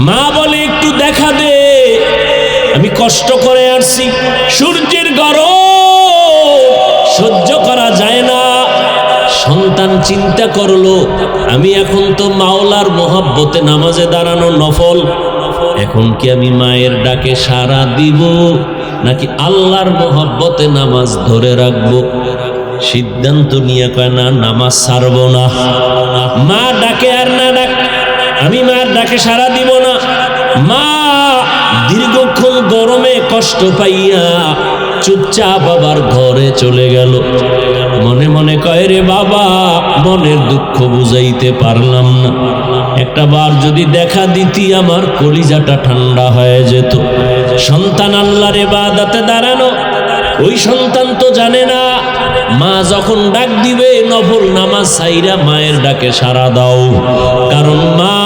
মা বলে একটু দেখা দে, আমি কষ্ট করে আসছি, সূর্যের গরম সহ্য করা যায় না। সন্তান চিন্তা করলো, আমি এখন তো মাওলার মহব্বতে নামাজে দাঁড়ানো নফল, এখন কি আমি মায়ের ডাকে সাড়া দিব নাকি আল্লাহর মহব্বতে নামাজ ধরে রাখবো? সিদ্ধান্ত নিয়ে কয় না, নামাজ ছাড়বো না। মা ডাকে আর না ডাক, আমি মার ডাকে সাড়া দিব না। মা দীর্ঘক্ষণ গরমে কষ্ট পাইয়া চুপচাপ বাবার ঘরে চলে গেল। মনে মনে কয়, রে বাবা, মনের দুঃখ বুঝাইতে পারলাম না, একটা বার যদি দেখা দিতি আমার কলিজাটা ঠান্ডা হয়ে যেত। সন্তান আল্লাহর ইবাদতে দাঁড়ানো, ওই সন্তান তো জানে না মা যখন ডাক দিবে নফল নামাজ ছাইরা মায়ের ডাকে সাড়া দাও, কারণ মা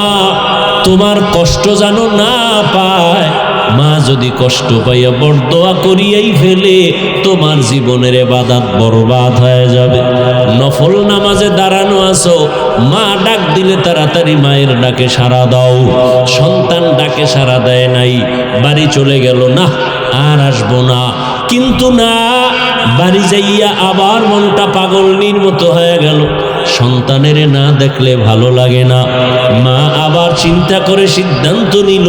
তোমার কষ্ট যেন না পায়। মা যদি কষ্ট পাইয়া বরদোয়া করিয়াই ফেলে, তোমার জীবনের ইবাদত বরবাদ হয়ে যাবে। নফল নামাজে দাঁড়ানো আছো, মা ডাক দিলে তাড়াতাড়ি মায়ের ডাকে সাড়া দাও। সন্তান ডাকে সাড়া দেয় নাই, বাড়ি চলে গেল, না আর আসবো না। কিন্তু না, বাড়ি যাইয়া আবার মনটা পাগলনির মতো হয়ে গেল। সন্তানের না দেখলে ভালো লাগে না। মা আবার চিন্তা করে সিদ্ধান্ত নিল,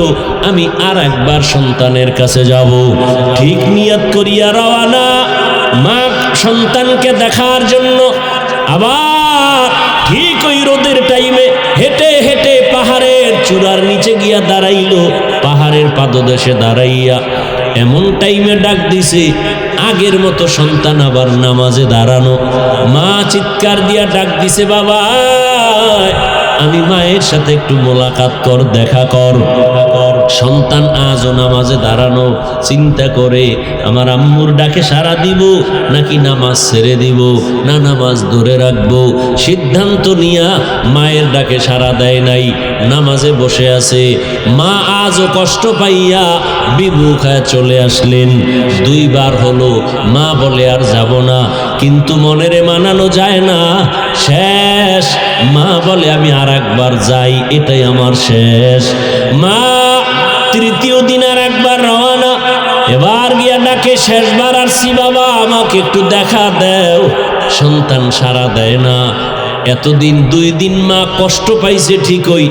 আমি আর একবার সন্তানের কাছে যাব। ঠিক নিয়ত করিয়া রওয়ানা, মা সন্তানকে দেখার জন্য আবার ঠিক ওই রোদের টাইমে হেঁটে হেঁটে পাহাড়ের চূড়ার নিচে গিয়া দাঁড়াইল। পাহাড়ের পাদদেশে দাঁড়াইয়া এমন টাইমে ডাক দিছে, আগের মতো সন্তান আবার নামাজে দাঁড়ানো। মা চিৎকার দিয়া ডাক দিছে, বাবা আমি মায়ের সাথে একটু মোলাকাত কর, দেখা কর। সন্তান আজও নামাজে দাঁড়ানো, চিন্তা করে আমার আম্মুর ডাকে সাড়া দিব নাকি নামাজ ছেড়ে দিব, না নামাজ ধরে রাখবো। সিদ্ধান্ত নিয়া মায়ের ডাকে সাড়া দেয় নাই, নামাজে বসে আছে। মা আজও কষ্ট পাইয়া বিমুখ হয়ে চলে আসলেন। দুইবার হলো, মা বলে আর যাব না, কিন্তু মনেরে মানানো যায় না। শেষ মা বলে আমি আর একবার যাই, এটাই আমার শেষ। মা তৃতীয় দিন আর একবার রওনা, এবার গিয়া ডাকে, শেষবার আসছি বাবা আমাকে একটু দেখা দেও। সন্তান সাড়া দেয় না। এতদিন 2 দিন মা কষ্ট পাইছে ঠিকই,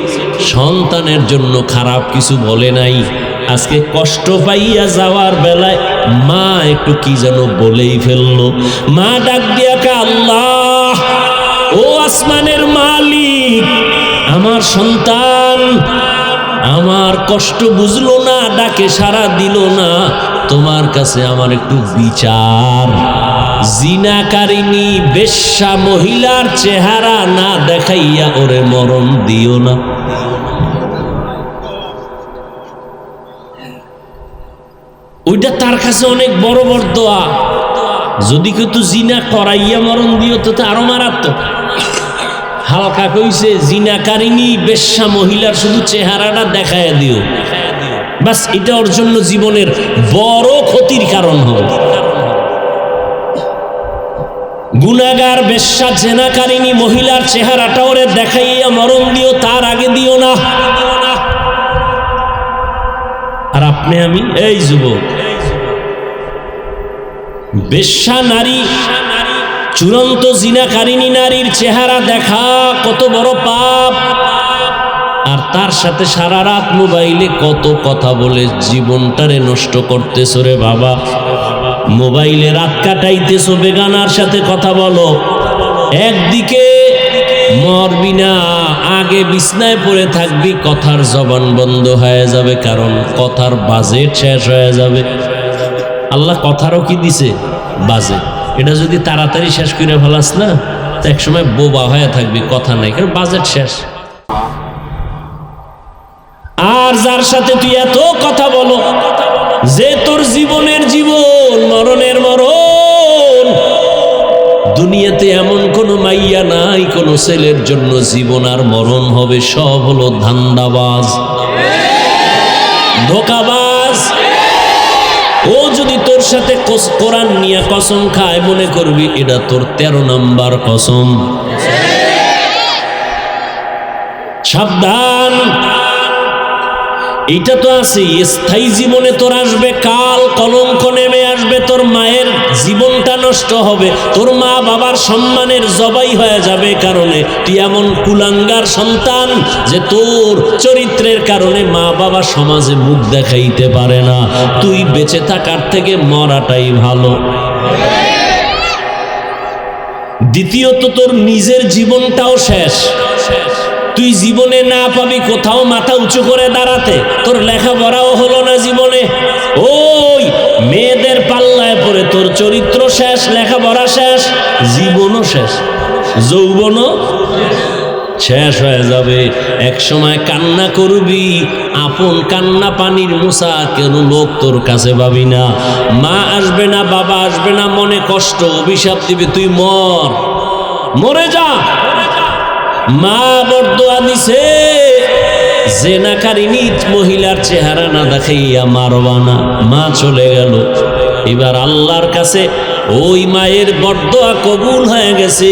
সন্তানের জন্য খারাপ কিছু বলে নাই। আজকে কষ্ট পাইয়া যাওয়ার বেলায় মা একটু কি যেন বলেই ফেললো। মা ডাক দিয়া কা, আল্লাহ ও আসমানের মালিক, আমার সন্তান আমার কষ্ট বুঝলো না, ডাকে সাড়া দিল না, তোমার কাছে আমার একটু বিচার। জিনাকারিনী বেশ্যা মহিলার চেহারা না দেখাইয়া ওরে মরণ দিও না। ওইটা তার কাছে অনেক বড় বড় দোয়া। যদি কিন্তু জিনা করাইয়া মরণ দিও তো আরো মারাত্মক। হালকা কইছে, জিনাকারিনী বেশ্যা মহিলার শুধু চেহারাটা দেখাইয়া দিও, বাস এটা ওর জন্য জীবনের বড় ক্ষতির কারণ হবে। গুনাহগার বেশ্যা জেনাকারিনী মহিলার চেহারাটা ওরে দেখাইয়া মরণ দিও, তার আগে দিও না। আর আপনি আমি এই যুবক, বেশ্যা নারী, চূড়ান্ত জিনাকারিনী নারীর চেহারা দেখা কত বড় পাপ। আর তার সাথে সারা রাত মোবাইলে কত কথা বলে জীবনটারে নষ্ট করতেছো রে বাবা। মোবাইলে রাত কাটাইতেছো, বেগানার সাথে কথা বলো। একদিকে মরবি না, আগে বিছনায় পড়ে থাকবি, কথার জবান বন্ধ হয়ে যাবে, কারণ কথার বাজেট শেষ হয়ে যাবে। আল্লাহ কথারও কি দিছে? বাজেট। এটা যদি তাড়াতাড়ি শেষ করে ফেলাস না, তো একসময় বোবা হয়ে থাকবি, কথা নাই, কারণ বাজেট শেষ। আর যার সাথে তুই এত কথা বলো যে তোর জীবনের জীবন, মরণের মরণ, দুনিয়াতে এমন কোনো মাইয়া নাই কোনো ছেলের জন্য জীবন আর মরণ হবে, সব হলো ধান্দাবাজ, ধোঁকাবাজ। ও যদি তোর সাথে কোরআন নিয়ে কসম খায়, মনে করবি এটা তোর 13 নাম্বার কসম। সাবধান। এইটা তো আছে, স্থায়ী জীবনে তোর আসবে কাল, কলঙ্ক নেমে আসবে, তোর মায়ের জীবনটা নষ্ট হবে, তোর মা বাবার সম্মানের জবাই হয়ে যাবে, কারণে তুই এমন কুলাঙ্গার সন্তান যে তোর চরিত্রের কারণে মা বাবা সমাজে মুখ দেখাইতে পারে না। তুই বেঁচে থাকার থেকে মরাটাই ভালো। দ্বিতীয়ত, তোর নিজের জীবনটাও শেষ। তুই জীবনে না পাবি কোথাও মাথা উঁচু করে দাঁড়াতে, তোর লেখাপড়াও হলো না জীবনে, ওই মেয়েদের পাল্লায় পড়ে তোর চরিত্র শেষ, লেখাপড়া শেষ, জীবনও শেষ, যৌবনও শেষ হয়ে যাবে। এক সময় কান্না করবি, আপন কান্না পানির মোছা কেন লোক তোর কাছে পাবি না। মা আসবে না, বাবা আসবে না, মনে কষ্ট, অভিশাপ দিবে, তুই মরে যা। মা বরদোয়া দিছে, জেনাকারিনী মহিলার চেহারা না দেখাইয়া মারবা না। মা চলে গেল, এবার আল্লাহর কাছে ওই মায়ের বরদোয়া কবুল হয়ে গেছে।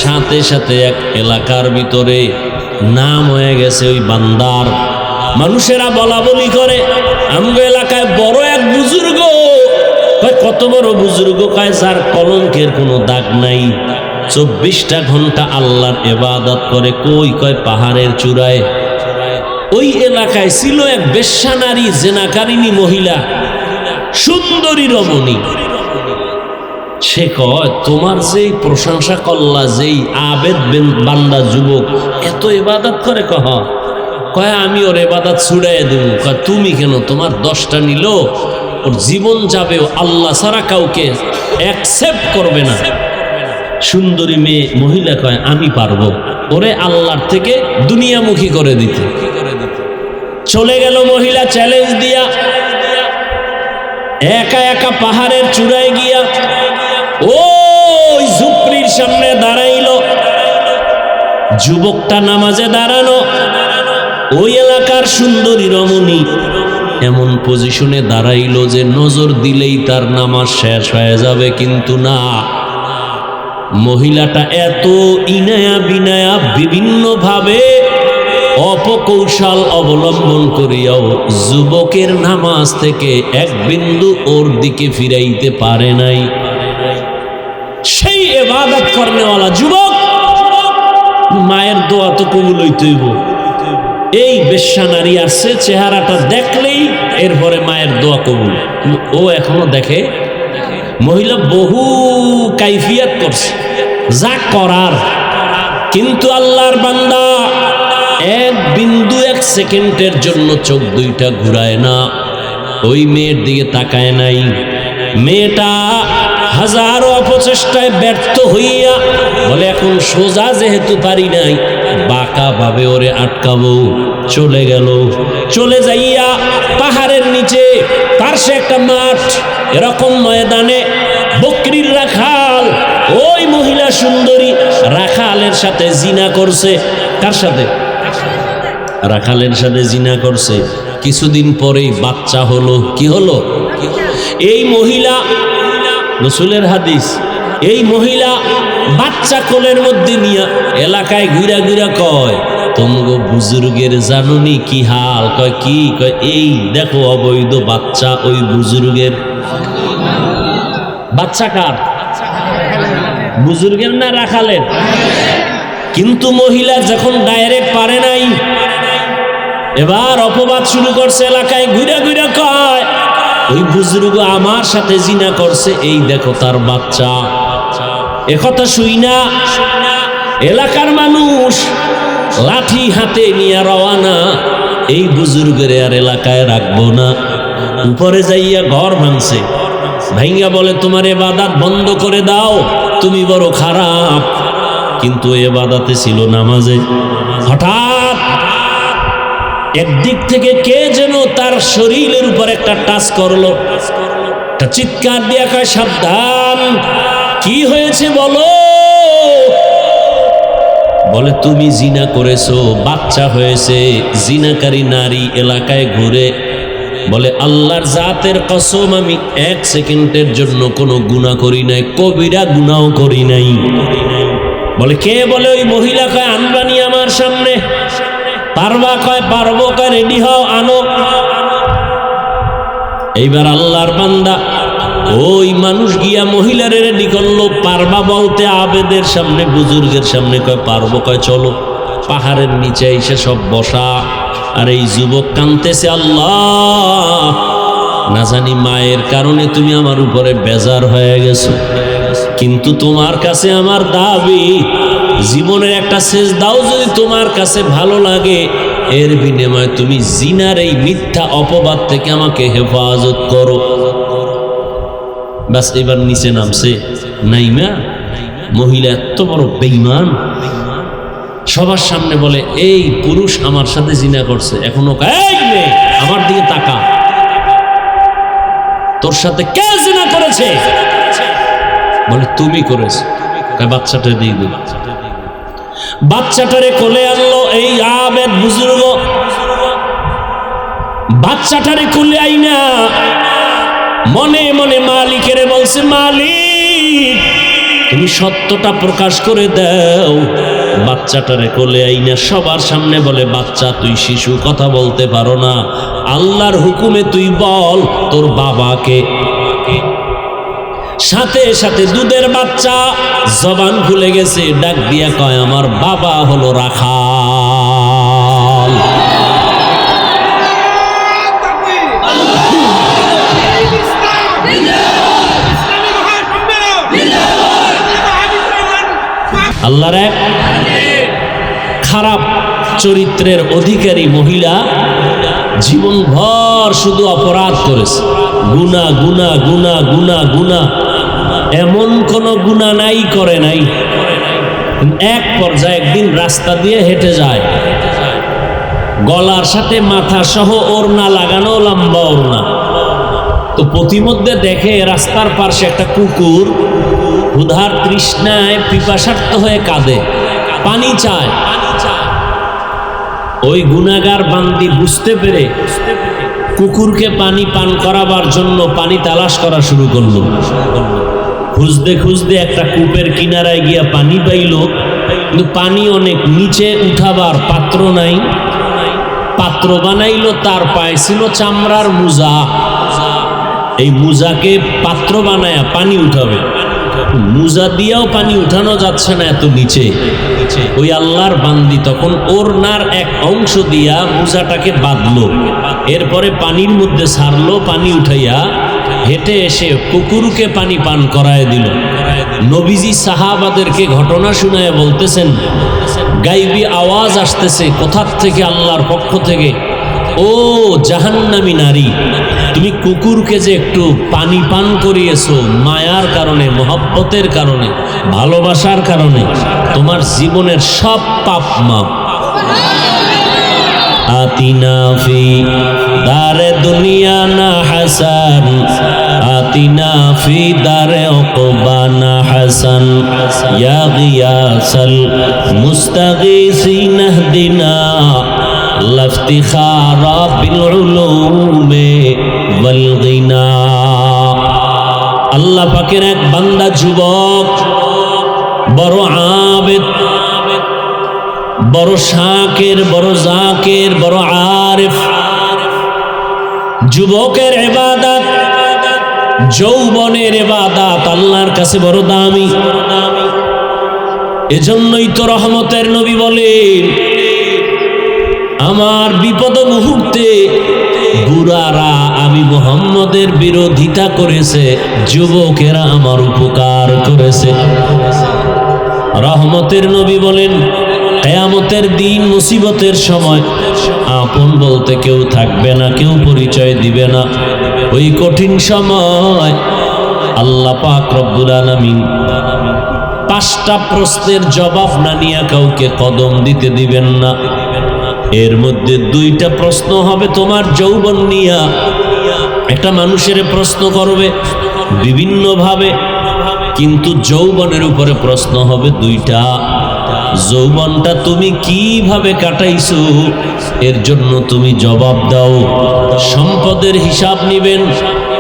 সাথে সাথে এক এলাকার ভিতরে নাম হয়ে গেছে ওই বান্দার। মানুষেরা বলা বলি করে, আমগো এলাকায় বড় এক বুজুর্গ। কত বড় বুজুর্গ? কয় যার কলঙ্কের কোনো দাগ নাই, 24টা ঘন্টা আল্লাহর ইবাদত করে। কয় পাহাড়ের চূড়ায়। ওই এলাকায় ছিল এক বেশ্যা নারী, জেনাকারিনী মহিলা, সুন্দরী রমণী। সে কয়, তোমার যেই প্রশংসা করলা, যেই আবেদ বান্দা যুবক এত ইবাদত করে, কয় আমি ওর ইবাদত ছুড়াইয়া দেব। কয় তুমি কেন? তোমার 10টা নিল, ওর জীবন যাবে, আল্লাহ ছাড়া কাউকে অ্যাকসেপ্ট করবে না। সুন্দরী মেয়ে মহিলা কয় আমি পারবো ওরে আল্লাহর থেকে দুনিয়ামুখী করে দিতে। চলে গেল মহিলা চ্যালেঞ্জ দিয়া, একা একা পাহাড়ের চূড়ায় গিয়া ওই ঝুপড়ির সামনে দাঁড়াইল। যুবকটা নামাজে দাঁড়ানো, ওই এলাকার সুন্দরী রমণী এমন পজিশনে দাঁড়াইল যে নজর দিলেই তার নামাজ শেষ হয়ে যাবে, কিন্তু না, মহিলাটা এত ইনায়া বিনায়া বিভিন্ন ভাবে অপকৌশল অবলম্বন করিয়াও যুবকের নামাজ থেকে এক বিন্দু ওর দিকে ফিরাইতে পারে নাই। সেই ইবাদত করনেওয়ালা যুবক মায়ের দোয়া তো কবুল হইতেইব। এই বেশ্যা নারী আসছে, চেহারাটা দেখলেই এরপরে মায়ের দোয়া কবুল। ও এখনো দেখে, মহিলা বহু কাইফিয়াত করছে যা করার, কিন্তু আল্লাহর বান্দা এক বিন্দু এক সেকেন্ডের জন্য চোখ দুইটা ঘুরায় না, ওই মেয়ের দিকে তাকায় নাই। মেয়েটা হাজারো অপচেষ্টায় ব্যর্থ হইয়া বলে এখন সোজা যেহেতু পারি নাই, বাঁকা ভাবে ওরে আটকাবো। চলে গেল, চলে যাইয়া পাহাড়ের নিচে পার্শ্বে একটা মাঠ, এরকম ময়দানে বকরির রাখাল ওই মহিলা সুন্দরী রাখালের সাথে জিনা করছে। কার সাথে? রাখালের সাথে জিনা করছে। কিছুদিন পরেই বাচ্চা হলো। কি হলো? এই মহিলা, রাসূলের হাদিস, এই মহিলা বাচ্চা কোলের মধ্যে নিয়ে এলাকায় ঘুরা ঘুরা কয় তোমগো বুজুর্গের জানুনি কি হাল? কয় কি? কয় এই দেখো অবৈধ বাচ্চা ওই বুজুর্গের। বাচ্চা কার? বুজুর্গের না রাখালের? কিন্তু মহিলা যখন ডাইরেক্ট পারে নাই, এবার অপবাদ শুরু করছে, এলাকায় ঘুরে ঘুরে কয় ওই বুজুর্গ আমার সাথে জিনা করছে, এই দেখো তার বাচ্চা। একথা শুই না এলাকার মানুষ লাঠি হাতে নিয়ে রওয়ানা, এই বুজুর্গের আর এলাকায় রাখবো না। উপরে যাইয়া ঘর ভাঙছে, ভাইঙ্গা বলে তোমার ইবাদত বন্ধ করে দাও, তুমি বড় খারাপ। কিন্তু ইবাদতে ছিল নামাজে। হঠাৎ একদিক থেকে কে যেন তার শরীরের উপর একটা টাচ করলো, একটা চিৎকার দিয়া কয় সাবধান, কি হয়েছে বলো? বলে তুমি জিনা করেছো, বাচ্চা হয়েছে। জিনাকারী নারী এলাকায় ঘুরে বলে আল্লাহর জাতের কসম আমি এক সেকেন্ডের জন্য কোনো গুনাহ করি নাই, কবিরা গুনাহ করি নাই। বলে কে? বলে ওই মহিলা। কয় আনবানি আমার সামনে। পারবা? কয় পারবো। কয় রেডি হও, আনো। এইবার আল্লাহর বান্দা ওই মানুষ গিয়া মহিলারে রেডি করলো, পারবা বলতে আবেদের সামনে, বুজুর্গের সামনে। কয় পারবো। কয় চলো। পাহাড়ের নিচে এসে সব বসা। আর এই যুবক কাঁদতেছে, আল্লাহ না জানি মায়ের কারণে তুমি আমার উপরে বেজার হয়ে গেছো, কিন্তু তোমার কাছে আমার দাবি, জীবনের একটা শেষ দাও যদি তোমার কাছে ভালো লাগে, এর বিনিময়ে তুমি জিনার এই মিথ্যা অপবাদ থেকে আমাকে হেফাজত করো। বাস এবার নিচে নামছে। নাইমা মহিলা এত বড় বেঈমান, সবার সামনে বলে এই পুরুষ আমার সাথে জিনা করছে। এখনো আমার দিকে তাকা, তোর সাথে কে জিনা করেছে? বলে তুমি করেছো। বাচ্চাটা দিয়ে দিল। বাচ্চাটারে কোলে আনলো এই আবেদ বুজুর্গ। বাচ্চাটারে কোলে আইনা মনে মনে মালিকেরে বলছে, মালিক তুমি সত্যটা প্রকাশ করে দাও। বাচ্চাটারে কোলে আইনা সবার সামনে বলে, বাচ্চা তুই শিশু, কথা বলতে পারো না, আল্লাহর হুকুমে তুই বল তোর বাবাকে। সাথে সাথে দুধের বাচ্চা জবান খুলে গেছে, ডাক দিয়া কয় আমার বাবা হলো রাখাল। আল্লাহর এক খারাপ চরিত্রের অধিকারী মহিলা জীবনভর শুধু অপরাধ করেছে, গুনাহ গুনাহ গুনাহ গুনাহ গুনাহ, এমন কোন গুনাহ নাই করে নাই। এক পর্যায়ে একদিন রাস্তা দিয়ে হেঁটে যায়, গলার সাথে মাথা সহ ওড়না লাগানো, লম্বা ওড়না। তো প্রতিমধ্যে দেখে রাস্তার পাশে একটা কুকুর ক্ষুধার তৃষ্ণায় পিপাসার্ত হয়ে কাঁদে, পানি চায়। ওই গুনাহগার বান্দি বুঝতে পেরে কুকুরকে পানি পান করাবার জন্য পানি তালাশ করা শুরু করলো। খুঁজতে খুঁজতে একটা কূপের কিনারায় গিয়া পানি পাইল, কিন্তু পানি অনেক নিচে, উঠাবার পাত্র নাই। পাত্র বানাইলো, তার পায়ে ছিল চামড়ার মোজা। এই মোজাকে পাত্র বানায়া পানি উঠাবে, মোজা দিয়েও পানি উঠানো যাচ্ছে না, এত নিচে। ওই আল্লাহর বান্দি তখন ওড়নার এক অংশ দিয়া মোজাটাকে বাঁধলো, এরপরে পানির মধ্যে ছাড়লো, পানি উঠাইয়া হেঁটে এসে কুকুরকে পানি পান করায় দিল। নবীজি সাহাবাদেরকে ঘটনা শুনায় বলতেছেন, গাইবি আওয়াজ আসতেছে কোথার থেকে? আল্লাহর পক্ষ থেকে। ও জাহান্নামী নারী, তুমি কুকুরকে যে একটু পানি পান করিয়েছো, মায়ার কারণে, মহব্বতের কারণে, ভালোবাসার কারণে তোমার জীবনের সব পাপ মাপ। আতিনা ফি দারে দুনিয়া না হাসান, আতিনা ফি দারে উকবা না হাসান, ইয়া গিয়াসাল মুস্তাগীসিন ইহদিনা লাফতিখারা বিল উলুমে ওয়াল গিনা। আল্লাহ পাকের এক বান্দা যুবক, বড় আবেদ, বড় শাকির, বড় জাকির, বড় আরিফ। যুবকের ইবাদত, যৌবনের ইবাদত আল্লাহর কাছে বড় দামি। এজন্যই তো রহমতের নবী বলেন, আমার বিপদ মুহূর্তে বুড়ারা আমি মুহাম্মদের বিরোধিতা করেছে, যুবকেরা আমার উপকার করেছে। রহমতের নবী বলেন, কিয়ামতের দিন, মুসিবতের সময় আপন বলতে কেউ থাকবে না, কেউ পরিচয় দিবে না। ওই কঠিন সময় আল্লাহ পাক রব্বুল আলামিন 5টা প্রশ্নের জবাব না নিয়ে কাউকে কদম দিতে দিবেন না। এর মধ্যে 2টা প্রশ্ন হবে তোমার যৌবন নিয়া। একটা মানুষের প্রশ্ন করবে বিভিন্নভাবে, কিন্তু যৌবনের উপরে প্রশ্ন হবে 2টা। যৌবনটা তুমি কিভাবে কাটাইছো এর জন্য তুমি জবাব দাও। সম্পদের হিসাব নিবেন,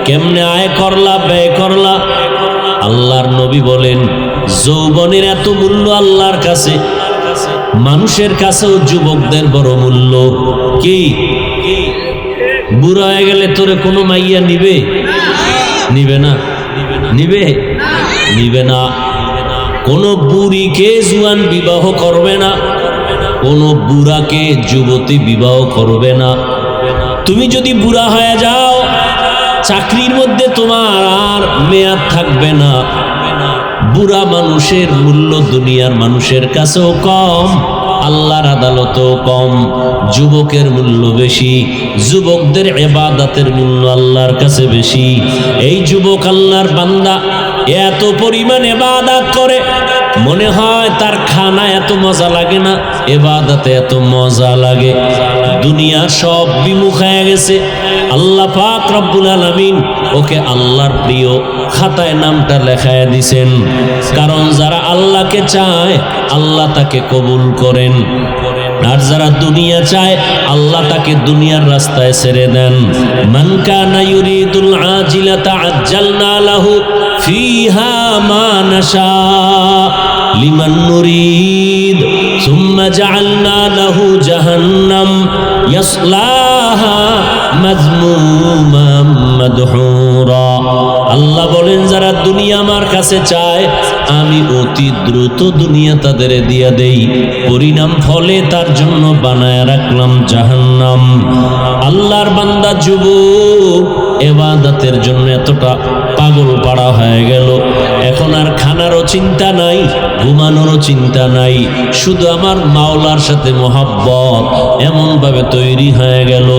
কেমনে আয় করলা, ব্যয় করলা। আল্লাহর নবী বলেন, যৌবনের এত মূল্য আল্লাহর কাছে, মানুষের কাছেও যুবকদের বড় মূল্য। কি বুড়া হয়ে গেলে তোরে কোনো মাইয়া নিবে? নিবে না। নিবে? নিবে না। কোনো বুড়িকে জুয়ান বিবাহ করবে না, কোনো বুড়াকে যুবতী বিবাহ করবে না। তুমি যদি বুড়া হয়ে যাও, চাকরির মধ্যে তোমার আর মেয়াদ থাকবে না। বুড়া মানুষের মূল্য দুনিয়ার মানুষের কাছেও কম, আল্লাহর আদালতেও কম। যুবকের মূল্য বেশি, যুবকদের ইবাদতের মূল্য আল্লাহর কাছে বেশি। এই যুবক আল্লাহর বান্দা এত পরিমাণ ইবাদত করে, মনে হয় তার খানা এত মজা লাগে না, ইবাদতে এত মজা লাগে। দুনিয়া সব বিমুখ হয়ে গেছে। আল্লাহ পাক রব্বুল আলামিন ওকে আল্লাহর প্রিয় খাতায় নামটা লেখায় দিছেন। কারণ যারা আল্লাহকে চায় আল্লাহ তাকে কবুল করেন, আর যারা দুনিয়া চায় আল্লাহ তাকে দুনিয়ার রাস্তায় ছেড়ে দেন। মান কানা ইউরিদুল আজিলাতা আজ্জালনা লাহু ফিহা মা নাশা লিমান নুরিদ সুম্মা জাআলনা লাহু জাহান্নাম ইয়াসলাহা মাযমুমান মাদহুরা। আল্লাহ বলেন যারা দুনিয়া আমার কাছে চায় আমি অতি দ্রুত দুনিয়া তাদের দিয়া দেই, পরিণাম ফলে তার জন্য বানায় রাখলাম জাহান্নাম। আল্লাহর বান্দা যুবক ইবাদতের জন্য এতটা পাগল পাড়া হয়ে গেল, এখন আর খানারও চিন্তা নাই, ঘুমানোরও চিন্তা নাই, শুধু আমার মাওলার সাথে মোহাব্বত এমন ভাবে তৈরি হয়ে গেল।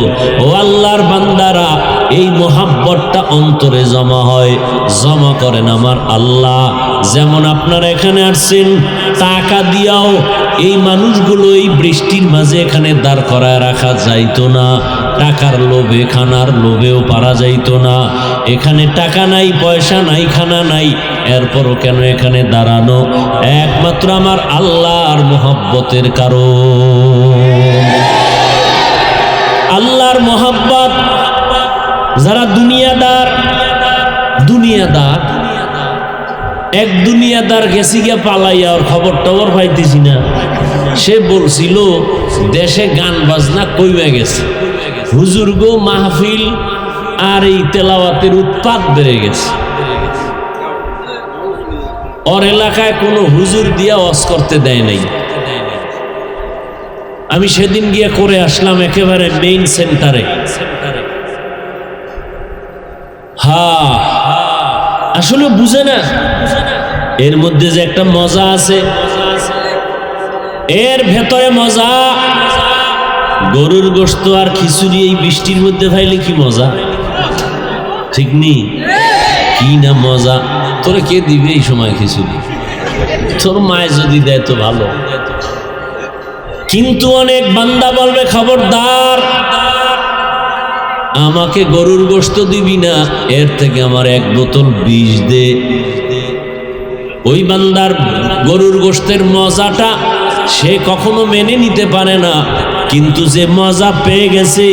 ও আল্লাহর বান্দারা, এই মোহাব্বতটা অন্তরে জমা হয়, জমা করেন আমার আল্লাহ। যেমন আপনারা এখানে আসছেন, টাকা দিয়াও এই মানুষগুলো এই বৃষ্টির মাঝে এখানে দাঁড় করায় রাখা যাইতো না, টাকার লোভে খানার লোভেও পারা যাইতো না। এখানে টাকা নাই, পয়সা নাই, খানা নাই, এরপরও কেন এখানে দাঁড়ানো? একমাত্র আমার আল্লাহর মোহাব্বতের কারণ। আল্লাহর মোহাব্বত। যারা দুনিয়াদার, দুনিয়াদার এক দুনিয়াদার গেছি গিয়া পালাইয়া, ওর খবর টবর পাইতেছি না। সে বলছিল দেশে গান বাজনা কইমে গেছে, হুজুর গো মাহফিল আর এই তেলাওয়াতের উৎপাত বেড়ে গেছে। ওর এলাকায় কোনো হুজুর দিয়া ওয়াজ করতে দেয় নাই। আমি সেদিন গিয়ে করে আসলাম একেবারে মেইন সেন্টারে। হ্যাঁ, আসলে বুঝে না এর মধ্যে যে একটা মজা আছে, এর ভেতরে মজা। গরুর গোশত আর খিচুড়ি এই বৃষ্টির মধ্যে খাইলে কি মজা, ঠিক নেই? কি না মজা। তোরে কে দিবে এই সময় খিচুড়ি? তোর মায় যদি দেয় তো ভালো। কিন্তু অনেক বান্দা বলবে খবরদার, আমাকে গরুর গোশত দিবি না, এর থেকে আমার এক বোতল বিষ দে। ওই বান্দার গরুর গোশতের মজাটা সে কখনো মেনে নিতে পারে না, কিন্তু যে মজা পেয়ে গেছে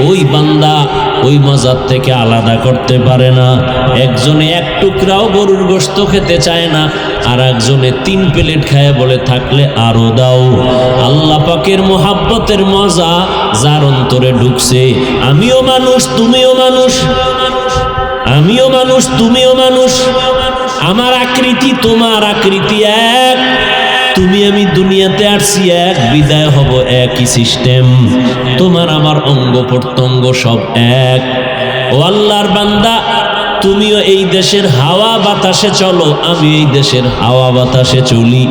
ওই বান্দা ওই মজার থেকে আলাদা করতে পারে না। একজনে এক টুকরাও গরুর গোশত খেতে চায় না, আর একজনে 3 প্লেট খায় বলে থাকলে আরো দাও। আল্লাহ পাকের মোহাব্বতের মজা যার অন্তরে ঢুকছে। আমিও মানুষ, তুমিও মানুষ, আমিও মানুষ, তুমিও মানুষ, আমার আকৃতি তোমার আকৃতি এক, তুমি আমি দুনিয়াতে আসছি এক, বিদায় হব একই সিস্টেম। তোমার আমার অঙ্গ প্রত্যঙ্গ সব এক। ও আল্লাহর বান্দা, তুমিও এই দেশের হাওয়া বাতাসে চলো, আমি এই দেশের হাওয়া বাতাসে চলি।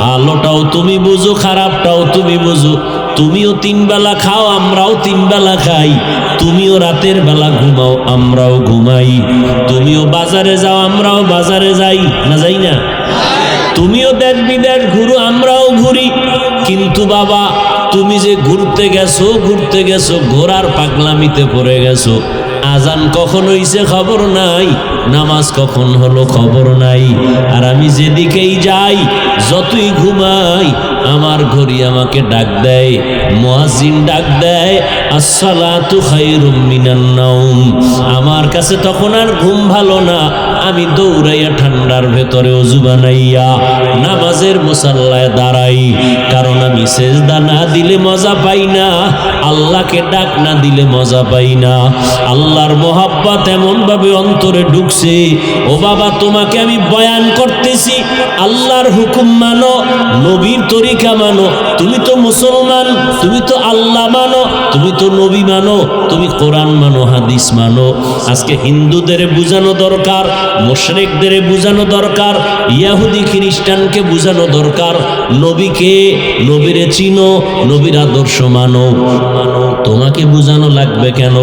ভালোটাও তুমি বুঝো, খারাপটাও তুমি বুঝো। তুমিও 3 বেলা খাও, আমরাও 3 বেলা খাই। তুমিও রাতের বেলা ঘুমাও, আমরাও ঘুমাই। তুমিও বাজারে যাও, আমরাও বাজারে যাই, না যাই না? তুমিও দেশ বিদেশ ঘুরো, আমরাও ঘুরি। কিন্তু বাবা, তুমি যে ঘুরতে গেছো ঘোরার পাগলামিতে পড়ে গেছো। আজান কখন হইছে খবর নাই, নামাজ কখন হলো খবর নাই। আর আমি যেদিকেই যাই, যতই ঘুমাই, আমার ঘড়ি আমাকে ডাক দেয়, মুয়াজ্জিন ডাক দেয়, আসসালাতু খায়রুম মিনান নাওম। আমার কাছে তখন আর ঘুম ভালো না, আমি দৌড়াইয়া ঠান্ডার ভেতরে ওযু বানাইয়া নামাজের মুসাল্লায় দাঁড়াই। কারণ আমি সেজদা না দিলে মজা পাই না, আল্লাহকে ডাক না দিলে মজা পাই না। আল্লাহর মোহাব্বত এমন ভাবে অন্তরে ঢুকছে। ও বাবা, তোমাকে আমি বয়ান করতেছি, আল্লাহর হুকুম মানো, নবীর তরিকা মানো। তুমি তো মুসলমান, তুমি তো আল্লাহ মানো, তুমি তো নবী মানো, তুমি কোরআন মানো, হাদিস মানো। আজকে হিন্দুদের বুঝানো দরকার, মুশরিকদের বুঝানো দরকার, ইহুদি খ্রিস্টানকে বুঝানো দরকার, নবীকে, নবীরে চিনো, নবীর আদর্শ মানো। তোমাকে বুঝানো লাগবে কেন?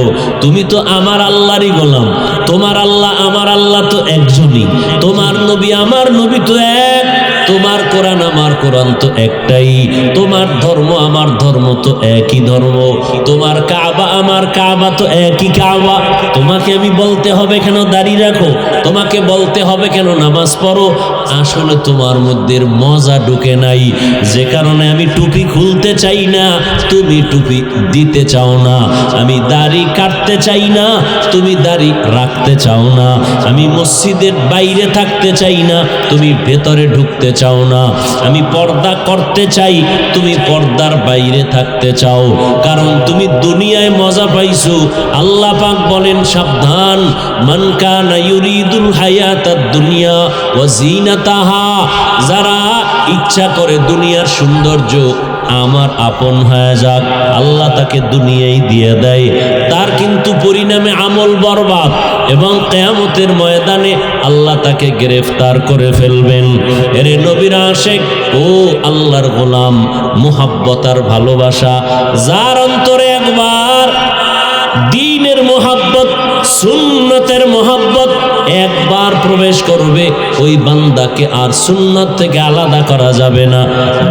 তুমি তো আমার আল্লাহরই গোলাম। তোমার আল্লাহ আমার আল্লাহ তো একজনই, তোমার নবী আমার নবী তো এক, তোমার কোরআন আমার কোরআন তো একটাই, তোমার ধর্ম আমার ধর্ম তো একই ধর্ম, তোমার কাবা আমার কাবা তো একই কাবা। তোমাকে আমি বলতে হবে কেন দাড়ি রাখো, তোমাকে বলতে হবে কেন নামাজ পড়ো? আসলে তোমার মধ্যে মজা ঢুকে নাই, যে কারণে আমি টুপি খুলতে চাই না, তুমি টুপি দিতে চাও না। আমি দাড়ি কাটতে চাই না, তুমি দাড়ি রাখতে চাও না। আমি মসজিদের বাইরে থাকতে চাই না, তুমি ভেতরে ঢুকতে চাও না। আমি পর্দা করতে চাই, তুমি পর্দার বাইরে থাকতে চাও। কারণ তুমি দুনিয়ায় মজা পাইছো। আল্লাহ পাক বলেন, সাবধান, মান কানা ইউরিদুল হায়াতাদ দুনিয়া ওয়া জিনাতাহা, যারা ইচ্ছা করে দুনিয়ার সৌন্দর্য আমার আপন হয়ে যাক, আল্লাহ তাকে দুনিয়ায় দিয়ে দেয়, তার কিন্তু পরিণামে আমল বরবাদ, এবং কিয়ামতের ময়দানে আল্লাহ তাকে গ্রেফতার করে ফেলবেন। এরে নবীর আশিক ও আল্লাহর গোলাম, মুহাব্বত আর ভালোবাসা যার অন্তরে একবার দ্বীনের মুহাব্বত, সুন্নতের মুহাব্বত একবার প্রবেশ করবে, ওই বান্দাকে আর সুন্নত থেকে আলাদা করা যাবে না,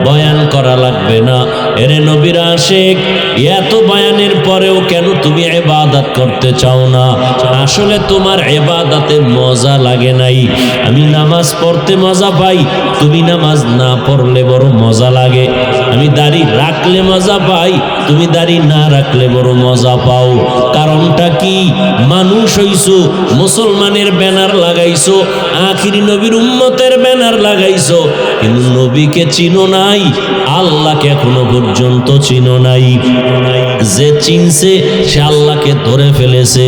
বয়ান করা লাগবে না। এরে নবীর আশিক, এত বয়ানের পরেও কেন তুমি ইবাদত করতে চাও না? আসলে তোমার ইবাদতে মজা লাগে নাই। আমি নামাজ পড়তে মজা পাই, তুমি নামাজ না পড়লে বড় মজা লাগে। আমি দাড়ি রাখলে মজা পাই, তুমি দাড়ি না রাখলে বড় মজা পাও। কারণটা কি? মানুষ হইছো, মুসলমানের ব্যানার লাগাইছো, আখিরি নবীর উম্মতের ব্যানার লাগাইছো, কিন্তু নবীকে চিনো নাই, আল্লাহকে এখনো পর্যন্ত চিনো নাই। যে চিনছে সে আল্লাহকে ধরে ফেলেছে,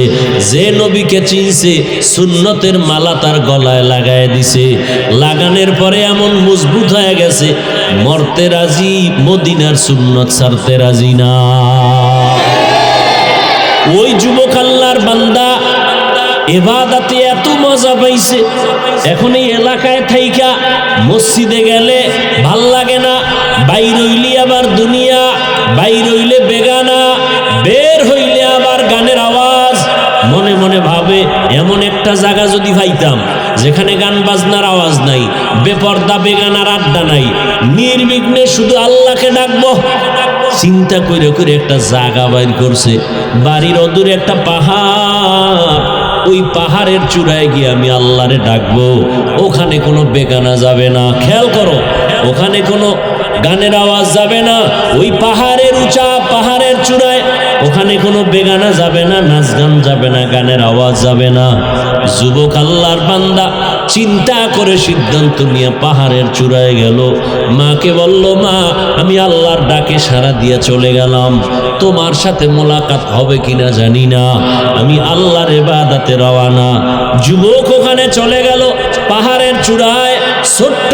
যে নবীকে চিনছে সুন্নতের মালা তার গলায় লাগায় দিছে, লাগানোর পরে এমন মজবুত হয়ে গেছে, মরতে রাজি, মদিনার সুন্নত ছাড়তে রাজি না। ওই যুবক আল্লাহর বান্দা ইবাদতে এত মজা পাইছে, এখন এই এলাকায় থাইকা মসজিদে গেলে ভাল লাগে না, বাইর হইলে আবার দুনিয়া, বাইর হইলে বেগানা, বের হইলে আবার গানের আওয়াজ। মনে মনে ভাবে, এমন একটা জায়গা যদি পাইতাম যেখানে গান বাজনার আওয়াজ নাই, বেপর্দা বেগানার আড্ডা নাই, নির্বিঘ্নে শুধু আল্লাহকে ডাকবো। চিন্তা করে করে একটা জায়গা বাইর করছে, বাড়ির অদূরে একটা পাহাড়, ওই পাহাড়ের চূড়ায় গিয়ে আমি আল্লাহরে ডাকবো। ওখানে কোনো বেগানা যাবে না, খেয়াল করো, ওখানে কোনো গানের আওয়াজ যাবে না। ওই পাহাড়ের উঁচা, পাহাড়ের চূড়ায়, ওখানে কোনো বেগানা যাবে না, নাচ গান যাবে না, গানের আওয়াজ যাবে না। যুবক আল্লাহর বান্দা চিন্তা করে সিদ্ধান্ত নিয়ে পাহাড়ের চূড়ায় গেল। মাকে বলল, মা, আমি আল্লাহর ডাকে সাড়া দিয়ে চলে গেলাম, তোমার সাথে মোলাকাত হবে কিনা জানি না, আমি আল্লাহর ইবাদতে রওয়ানা। যুবক ওখানে চলে গেল, পাহাড়ের চূড়ায় ছোট্ট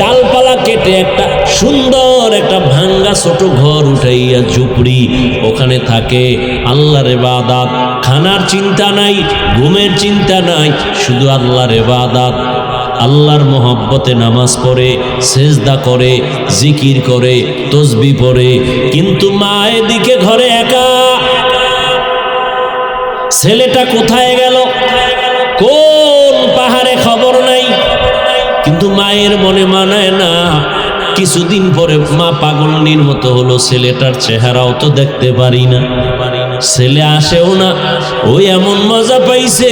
ডালপালা কেটে একটা সুন্দর একটা ভাঙ্গা ছোট ঘর উঠাইয়া ঝুপড়ি, ওখানে থাকে, আল্লাহর ইবাদত, খানার চিন্তা নাই, ঘুমের চিন্তা নাই, শুধু আল্লাহর ইবাদত। আল্লাহর মোহব্বতে নামাজ পড়ে, সেজদা করে, জিকির করে, তসবিহ পড়ে। কিন্তু মা এদিকে ঘরে একা। ছেলেটা কোথায় গেল, কোন পাহাড়ে খবর নাই। কিন্তু মায়ের মনে মানায় না। কিছুদিন পরে মা পাগলনির মতো হলো, ছেলেটার চেহারাও তো দেখতে পারি না। ছেলে আসেও না, ওই এমন মজা পাইছে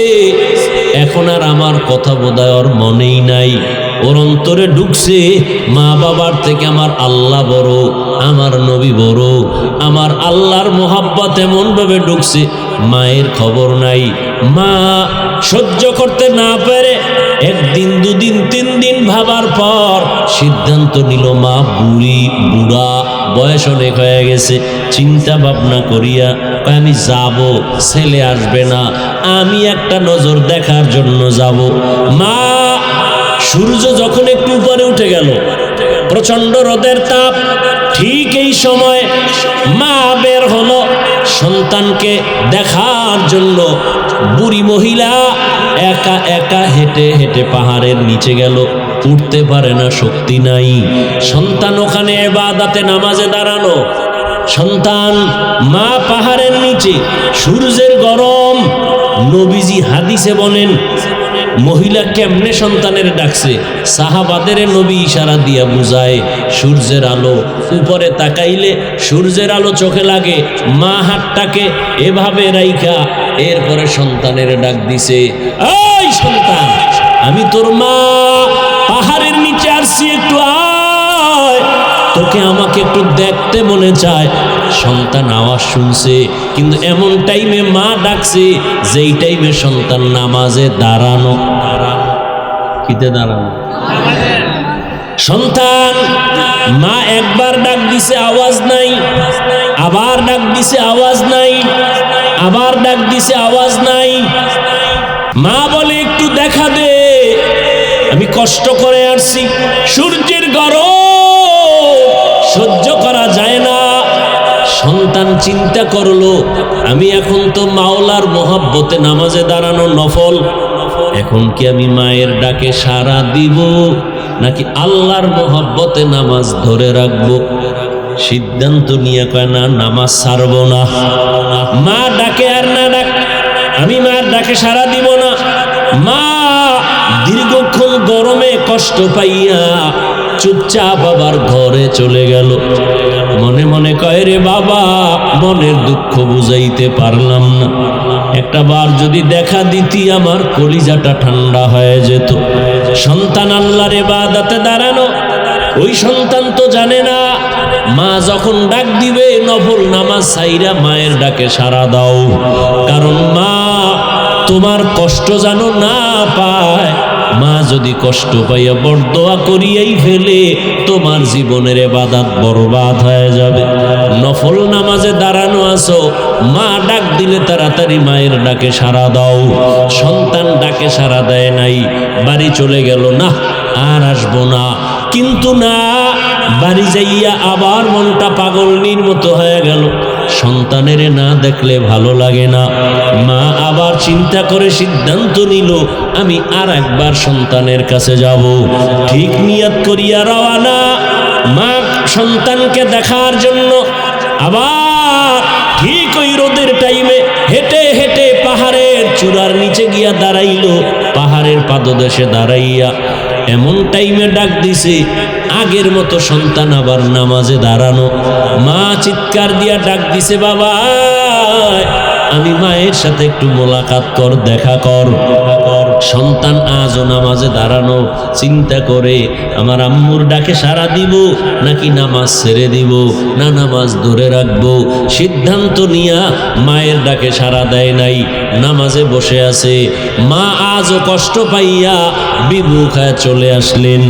এখন আর আমার কথা বোধহয় ওর মনেই নাই। ওর অন্তরে ঢুকছে মা বাবার থেকে আমার আল্লাহ বড়, আমার নবী বড়। আমার আল্লাহর মোহাব্বত এমন ভাবে ঢুকছে, মায়ের খবর নাই। মা সহ্য করতে না পেরে একদিন দুদিন তিন দিন ভাবার পর সিদ্ধান্ত নিল, মা বুড়া বয়স অনেক হয়ে গেছে। চিন্তা ভাবনা করিয়া আমি যাব, ছেলে আসবে না, আমি একটা নজর দেখার জন্য যাব। মা সূর্য যখন একটু উপরে উঠে গেল, প্রচন্ড রোদের তাপ, ঠিক এই সময় মা বের হলো সন্তানকে দেখার জন্য। বুড়ি মহিলা একা একা হেঁটে হেঁটে পাহাড়ের নিচে গেল, উঠতে পারে না, শক্তি নাই। সন্তান ওখানে ইবাদতে নামাজে দাঁড়ানো, সন্তান মা পাহাড়ের নিচে, সূর্যের গরম। নবীজি হাদিসে বলেন মহিলা কেমনে সন্তানের ডাকছে, সাহাবাদের নবী ইশারা দিয়া বুঝায় সূর্যের আলো, উপরে তাকাইলে সূর্যের আলো চোখে লাগে। মা হাতটাকে এভাবে রাইখা এরপরে সন্তানের ডাক দিছে, এই সন্তান, আমি তোর মা, পাহাড়ের নিচে আসছি, একটু আয়, তোকে আমাকে একটু দেখতে মনে চায়। সন্তান আওয়াজ শুনছে, কিন্তু এমন টাইমে মা ডাকছে যেই টাইমে সন্তান নামাজে দাঁড়ানো। কিতে দাঁড়ানো? সন্তান মা একবার ডাক দিছে, আওয়াজ নাই, আবার ডাক দিছে, আওয়াজ নাই, আবার ডাক দিছে, আওয়াজ নাই। মা বলে একটু দেখা দে, আমি কষ্ট করে আসছি, সূর্যের গরম সহ্য করা যায় না। সন্তান চিন্তা করলো, আমি এখন তো মাওলার মোহাব্বতে নামাজে দাঁড়ানো নফল, এখন কি আমি মায়ের ডাকে সাড়া দিব নাকি আল্লাহর মোহাব্বতে নামাজ ধরে রাখবো? সিদ্ধান্ত নিয়ে কয় না, নামাজ ছাড়বো না। মা ডাকে আর না ডাক, আমি মার ডাকে সাড়া দিব না। মা দীর্ঘক্ষণ গরমে কষ্ট পাইয়া চুপচাপ আবার ঘরে চলে গেল। মনে মনে কয়, রে বাবা, মনের দুঃখ বুঝাইতে পারলাম না, একটা বার যদি দেখা দিতি আমার কলিজাটা ঠান্ডা হয়ে যেত। সন্তান আল্লাহর ইবাদতে দাঁড়ানো, ওই সন্তান তো জানে না মা যখন ডাক দিবে নফল নামাজ ছাইরা মায়ের ডাকে সাড়া দাও, কারণ মা তোমার কষ্ট জানো না পায়। মা যদি কষ্ট পাইয়া বরদোয়া করিয়াই ফেলে, তোমার জীবনের ইবাদত বরবাদ হয়ে যাবে। নফল নামাজে দাঁড়ানো আছো, মা ডাক দিলে তাড়াতাড়ি মায়ের ডাকে সাড়া দাও। সন্তান ডাকে সাড়া দেয় নাই, বাড়ি চলে গেল, না আর আসবো না। কিন্তু না, বাড়ি যাইয়া আবার মনটা পাগলনির মতো হয়ে গেল। সন্তানের না দেখলে ভালো লাগে না। মা আবার চিন্তা করে সিদ্ধান্ত নিল, আমি আর একবার সন্তানের কাছে যাব। ঠিক নিয়ত করিয়া রওয়ানা, মা সন্তানকে দেখার জন্য আবার ঠিক ওই রোদের টাইমে হেঁটে হেঁটে পাহাড়ের চূড়ার নিচে গিয়া দাঁড়াইল। পাহাড়ের পাদদেশে দাঁড়াইয়া এমন টাইমে ডাক দিছে, আগের মতো সন্তান আবার নামাজে দাঁড়ানো। মা চিৎকার দিয়া ডাক দিছে, বাবা, আমি মায়ের সাথে একটু মোলাকাত কর, দেখা কর। সন্তান আজও নামাজে দাঁড়ানো, চিন্তা করে আমার আম্মুর ডাকে সাড়া দিব নাকি নামাজ ছেড়ে দিব, না নামাজ ধরে রাখবো। সিদ্ধান্ত নিয়া মায়ের ডাকে সাড়া দেয় নাই, নামাজে বসে আছে। মা আজও কষ্ট পাইয়া বিমুখ হয়ে চলে আসলেন।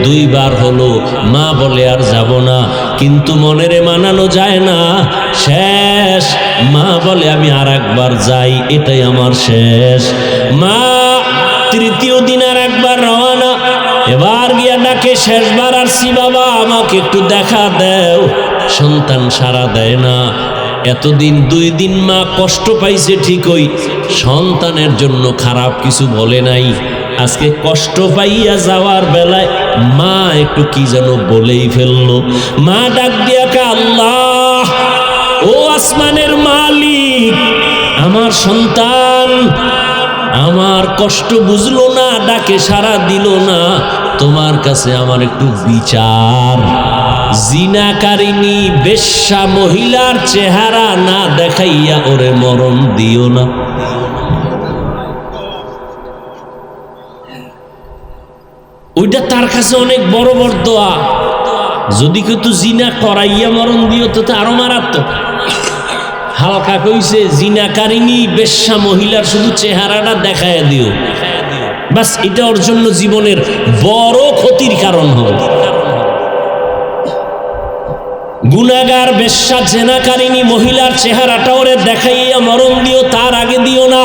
দুইবার হলো, মা বলে আর যাব না, কিন্তু মনেরে মানানো যায় না। শেষ মা বলে আমি আর একবার যাই, এটাই আমার শেষ। মা তৃতীয় দিন আর একবার রওনা, এবার গিয়া ডাকে, শেষবার আসছি বাবা, আমাকে একটু দেখা দেও। সন্তান সাড়া দেয় না। এতদিন 2 দিন মা কষ্ট পাইছে ঠিকই, সন্তানের জন্য খারাপ কিছু বলে নাই। আজকে কষ্ট পাইয়া যাওয়ার বেলায় মা একটু কি যেন বলেই ফেললো। মা ডাক দিয়া কে, আল্লাহ, ও আসমানের মালিক, আমার সন্তান আমার কষ্ট বুঝলো না, ডাকে সাড়া দিল না, তোমার কাছে আমার একটু বিচার। জিনাকারিনী বেশ্যা মহিলার চেহারা না দেখাইয়া ওরে মরণ দিও না। ওইটা তার কাছে অনেক বড় বড় দোয়া। যদি কেউ তো জিনা করাইয়া মরণ দিও তো আরো মারাত্মক। হালকা কইছে জিনাকারিনী বেশ্যা মহিলার শুধু চেহারাটা দেখাইয়া দিও, বাস এটা ওর জন্য জীবনের বড় ক্ষতির কারণ হবে। গুনাহগার বেশ্যা জেনাকারিনী মহিলার চেহারাটা ওরে দেখাইয়া মরণ দিও, তার আগে দিও না।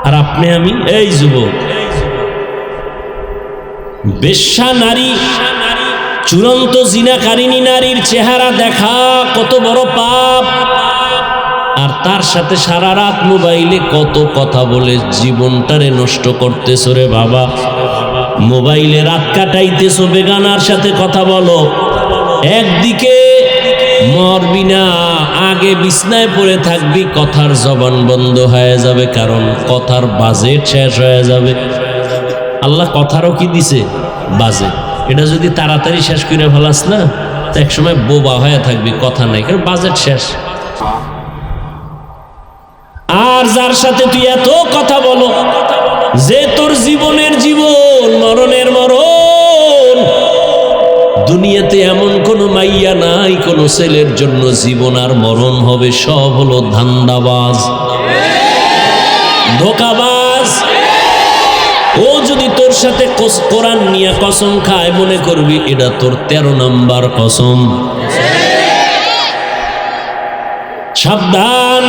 আর আপনি আমি এই যুবক, বেশ্যা নারী, চূড়ান্ত জিনাকারিনী নারীর চেহারা দেখা কত বড় পাপ। আর তার সাথে সারা রাত মোবাইলে কত কথা বলে জীবনটারে নষ্ট করতেছো রে বাবা। মোবাইলে রাত কাটাইতেছো, বেগানার সাথে কথা বলো। একদিকে মরবি না, আগে বিছনায় পড়ে থাকবি, কথার জবান বন্ধ হয়ে যাবে, কারণ কথার বাজেট শেষ হয়ে যাবে। আল্লাহ কথারও কি দিছে? বাজেট। এটা যদি তাড়াতাড়ি শেষ করে ফেলাস না, তো একসময় বোবা হয়ে থাকবি, কথা নাই, কারণ বাজেট শেষ। আর যার সাথে তুই এত কথা বলো যে তোর জীবনের জীবন, মরণের মরণ, দুনিয়াতে এমন কোনো মাইয়া নাই কোনো ছেলের জন্য জীবন আর মরণ হবে, সব হলো ধান্দাবাজ, ধোঁকাবাজ। ও যদি তোর সাথে কোরআন নিয়ে কসম খায়, মনে করবি এটা তোর 13 নাম্বার কসম। সাবধান,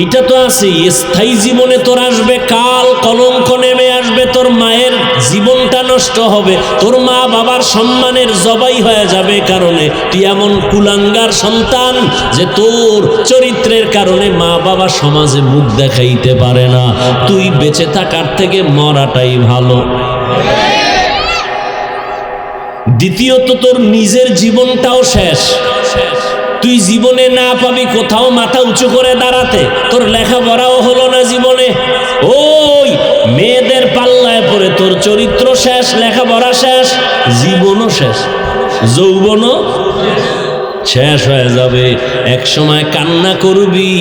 এটা তো আছে স্থায়ী জীবনে তোর আসবে কাল, কলঙ্ক নেমে আসবে, তোর মায়ের জীবনটা নষ্ট হবে, তোর মা বাবার সম্মানের জবাই হয়ে যাবে, কারণে তুই এমন কুলাঙ্গার সন্তান যে তোর চরিত্রের কারণে মা বাবা সমাজে মুখ দেখাইতে পারে না। তুই বেঁচে থাকার থেকে মরাটাই ভালো। দ্বিতীয়ত, তোর নিজের জীবনটাও শেষ। তুই জীবনে না পাবি কোথাও মাথা উঁচু করে দাঁড়াতে, তোর লেখাপড়াও হলো না জীবনে, ওই মেয়েদের পাল্লায় পড়ে তোর চরিত্র শেষ, লেখাপড়া শেষ, জীবনও শেষ, যৌবনও শেষ হয়ে যাবে। এক সময় কান্না করবি,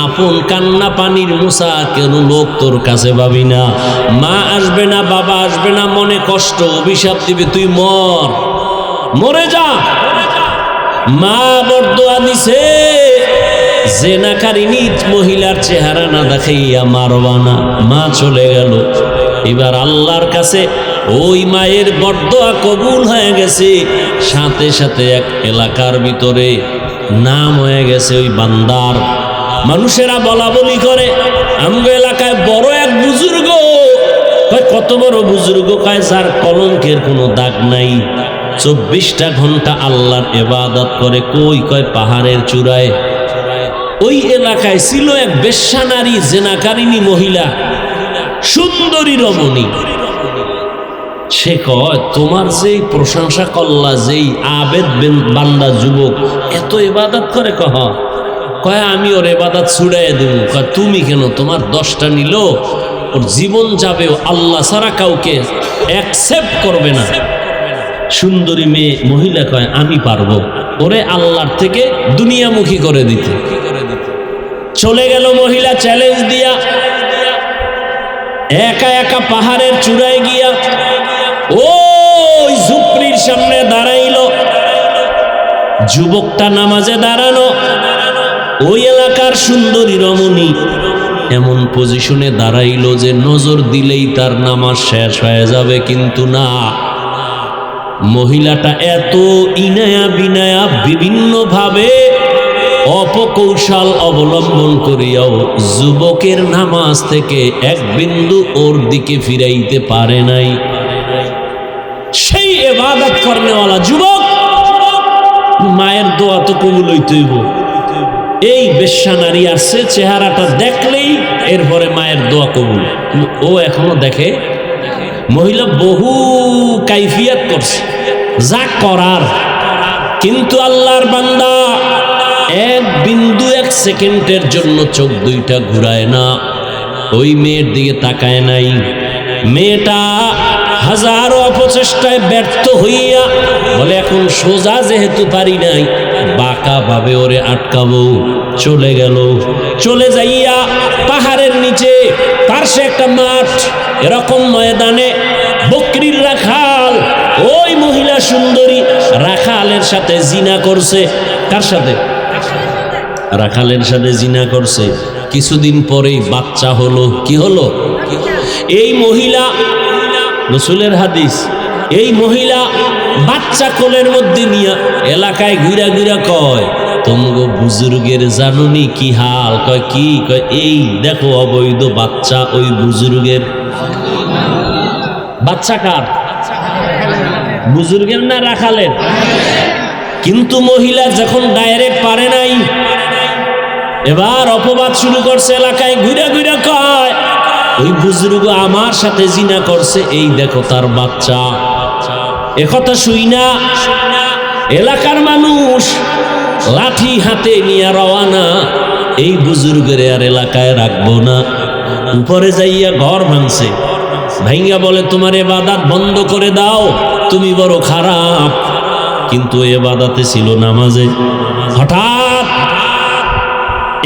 আপন কান্না পানির মুসা, কেন লোক তোর কাছে পাবি না। মা আসবে না, বাবা আসবে না, মনে কষ্ট, অভিশাপ দিবে, তুই মরে যা। মা বরদোয়া দিছে, জেনাকারিনী মহিলার চেহারা না দেখাইয়া মারবা না। মা চলে গেল, এবার আল্লাহর কাছে ওই মায়ের বরদোয়া কবুল হয়ে গেছে। সাথে সাথে এক এলাকার ভিতরে নাম হয়ে গেছে ওই বান্দার। মানুষেরা বলা বলি করে, আমগো এলাকায় বড় এক বুজুর্গ। কয় কত বড় বুজুর্গ? কয় যার কলঙ্কের কোনো দাগ নাই, 24টা ঘন্টা আল্লাহর ইবাদত করে। কই? কয় পাহাড়ের চূড়ায়। ওই এলাকায় ছিল এক বেশ্যা নারী, জেনাকারিনী মহিলা, সুন্দরী রমণী। সে কয় তোমার যেই প্রশংসা করলা, যেই আবেদ বান্দা যুবক এত ইবাদত করে, কয় আমি ওর ইবাদত ছুড়াই দেব। কয় তুমি কেন? তোমার 10টা নিল, ওর জীবন যাবে, আল্লাহ ছাড়া কাউকে অ্যাকসেপ্ট করবে না। সুন্দরী মেয়ে মহিলা কয় আমি পারবো ওরে আল্লাহর থেকে দুনিয়ামুখী করে দিতে। চলে গেল মহিলা চ্যালেঞ্জ দিয়া, একা একা পাহাড়ের চূড়ায় গিয়া ওই ঝুপড়ির সামনে দাঁড়াইল। যুবকটা নামাজে দাঁড়ানো, ওই এলাকার সুন্দরী রমণী এমন পজিশনে দাঁড়াইল যে নজর দিলেই তার নামাজ শেষ হয়ে যাবে, কিন্তু না, মহিলাটা এত ইনায়া বিনায়া বিভিন্ন ভাবে অপকৌশল অবলম্বন করিয়াও যুবকের নামাজ থেকে এক বিন্দু ওর দিকে ফিরাইতে পারে নাই। সেই ইবাদত করনেওয়ালা যুবক, মায়ের দোয়া তো কবুল হইতেইব। এই বেশ্যা নারী আসছে, চেহারাটা দেখলেই এরপরে মায়ের দোয়া কবুল। ও এখনো দেখে, মহিলা বহু কাইফিয়াত করছে যা করার, কিন্তু আল্লাহর বান্দা এক বিন্দু এক সেকেন্ডের জন্য চোখ দুইটা ঘুরায় না, ওই মেয়ের দিকে তাকায় নাই। মেয়েটা হাজারো অপচেষ্টায় ব্যর্থ হইয়া বলে এখন সোজা যেহেতু পারি নাই, বাঁকা ভাবে ওরে আটকাবো। চলে গেল। চলে যাইয়া পাহাড়ের নিচে পার্শ্বে একটা মাঠ, এরকম ময়দানে বকরির রাখাল ওই মহিলা সুন্দরী রাখালের সাথে জিনা করছে। কার সাথে? রাখালের সাথে জিনা করছে। কিছুদিন পরেই বাচ্চা হলো। কি হলো? এই মহিলা, রাসূলের হাদিস, এই মহিলা বাচ্চা কোলের মধ্যে নিয়ে এলাকায় ঘুরা ঘুরা কয়, তোমগো বুজুর্গের জানুনি কি হাল? কয় কি? কয় এই দেখো অবৈধ বাচ্চা ওই বুজুর্গের। বাচ্চা কার? বুজুর্গের না রাখালের? কিন্তু মহিলা যখন ডাইরেক্ট পারে নাই, এবার অপবাদ শুরু করছে। এলাকায় ঘুরে ঘুরে কয়, ওই বুজুর্গ আমার সাথে জিনা করছে, এই দেখো তার বাচ্চা। একথা শুই না এলাকার মানুষ লাঠি হাতে নিয়ে রওয়ানা। এই বুজুর্গের আর এলাকায় রাখবো না। উপরে যাইয়া ঘর ভাঙছে। ভাইঙ্গা বলে, তোমার ইবাদত বন্ধ করে দাও, তুমি বড় খারাপ। কিন্তু ইবাদতে ছিল নামাজে। হঠাৎ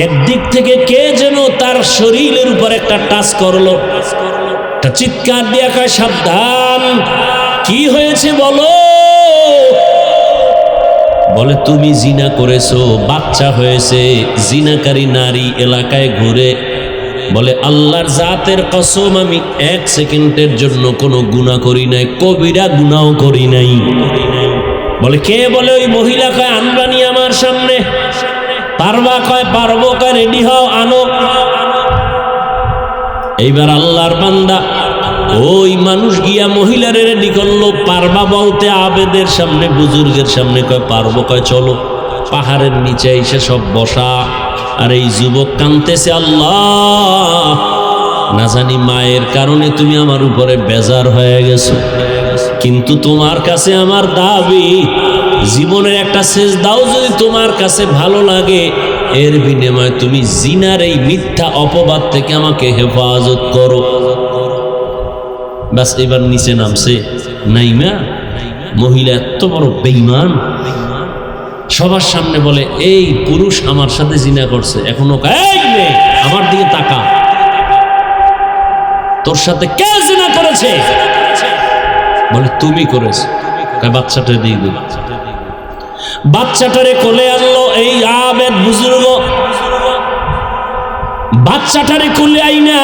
একদিক থেকে কে যেন তার শরীরের উপর একটা টাচ করলো। একটা চিৎকার দিয়া কয়, সাবধান, কি হয়েছে বলো। বলে, তুমি জিনা করেছো, বাচ্চা হয়েছে। জিনাকারী নারী এলাকায় ঘুরে বলে, আল্লাহর জাতের কসম, আমি 1 সেকেন্ডের জন্য কোনো গুনাহ করি নাই, কবিরা গুনাহ করি নাই। বলে, কে? বলে, ওই মহিলা। কয়, আনবানি আমার সামনে। পারবা? কয়, পারবো। কয়, রেডি হও, আনো। এইবার আল্লাহর বান্দা ওই মানুষ গিয়া মহিলারে রেডি করলো। পারবা বলতে আবেদের সামনে, বুজুর্গের সামনে। কয়, পারবো। কয়, চলো। পাহাড়ের নিচে এসে সব বসা। আর এই যুবক কাঁদতেছে, আল্লাহ, না জানি মায়ের কারণে তুমি আমার উপরে বেজার হয়ে গেছো, কিন্তু তোমার কাছে আমার দাবি, জীবনের একটা সেজদাও যদি তোমার কাছে ভালো লাগে, এর বিনিময়ে তুমি জিনার এই মিথ্যা অপবাদ থেকে আমাকে হেফাজত করো। বাস এবার নিচে নামছে। নাইমা মহিলা এত বড় বেঈমান, সবার সামনে বলে, এই পুরুষ আমার সাথে জিনা করছে। এখনো আমার দিকে তাকা, তোর সাথে কে জিনা করেছে? বলে, তুমি করেছ। বাচ্চাটা দিয়ে দিল। বাচ্চাটারে কোলে আনলো এই আবেদ বুজুর্গ। বাচ্চাটারে কোলে আইনা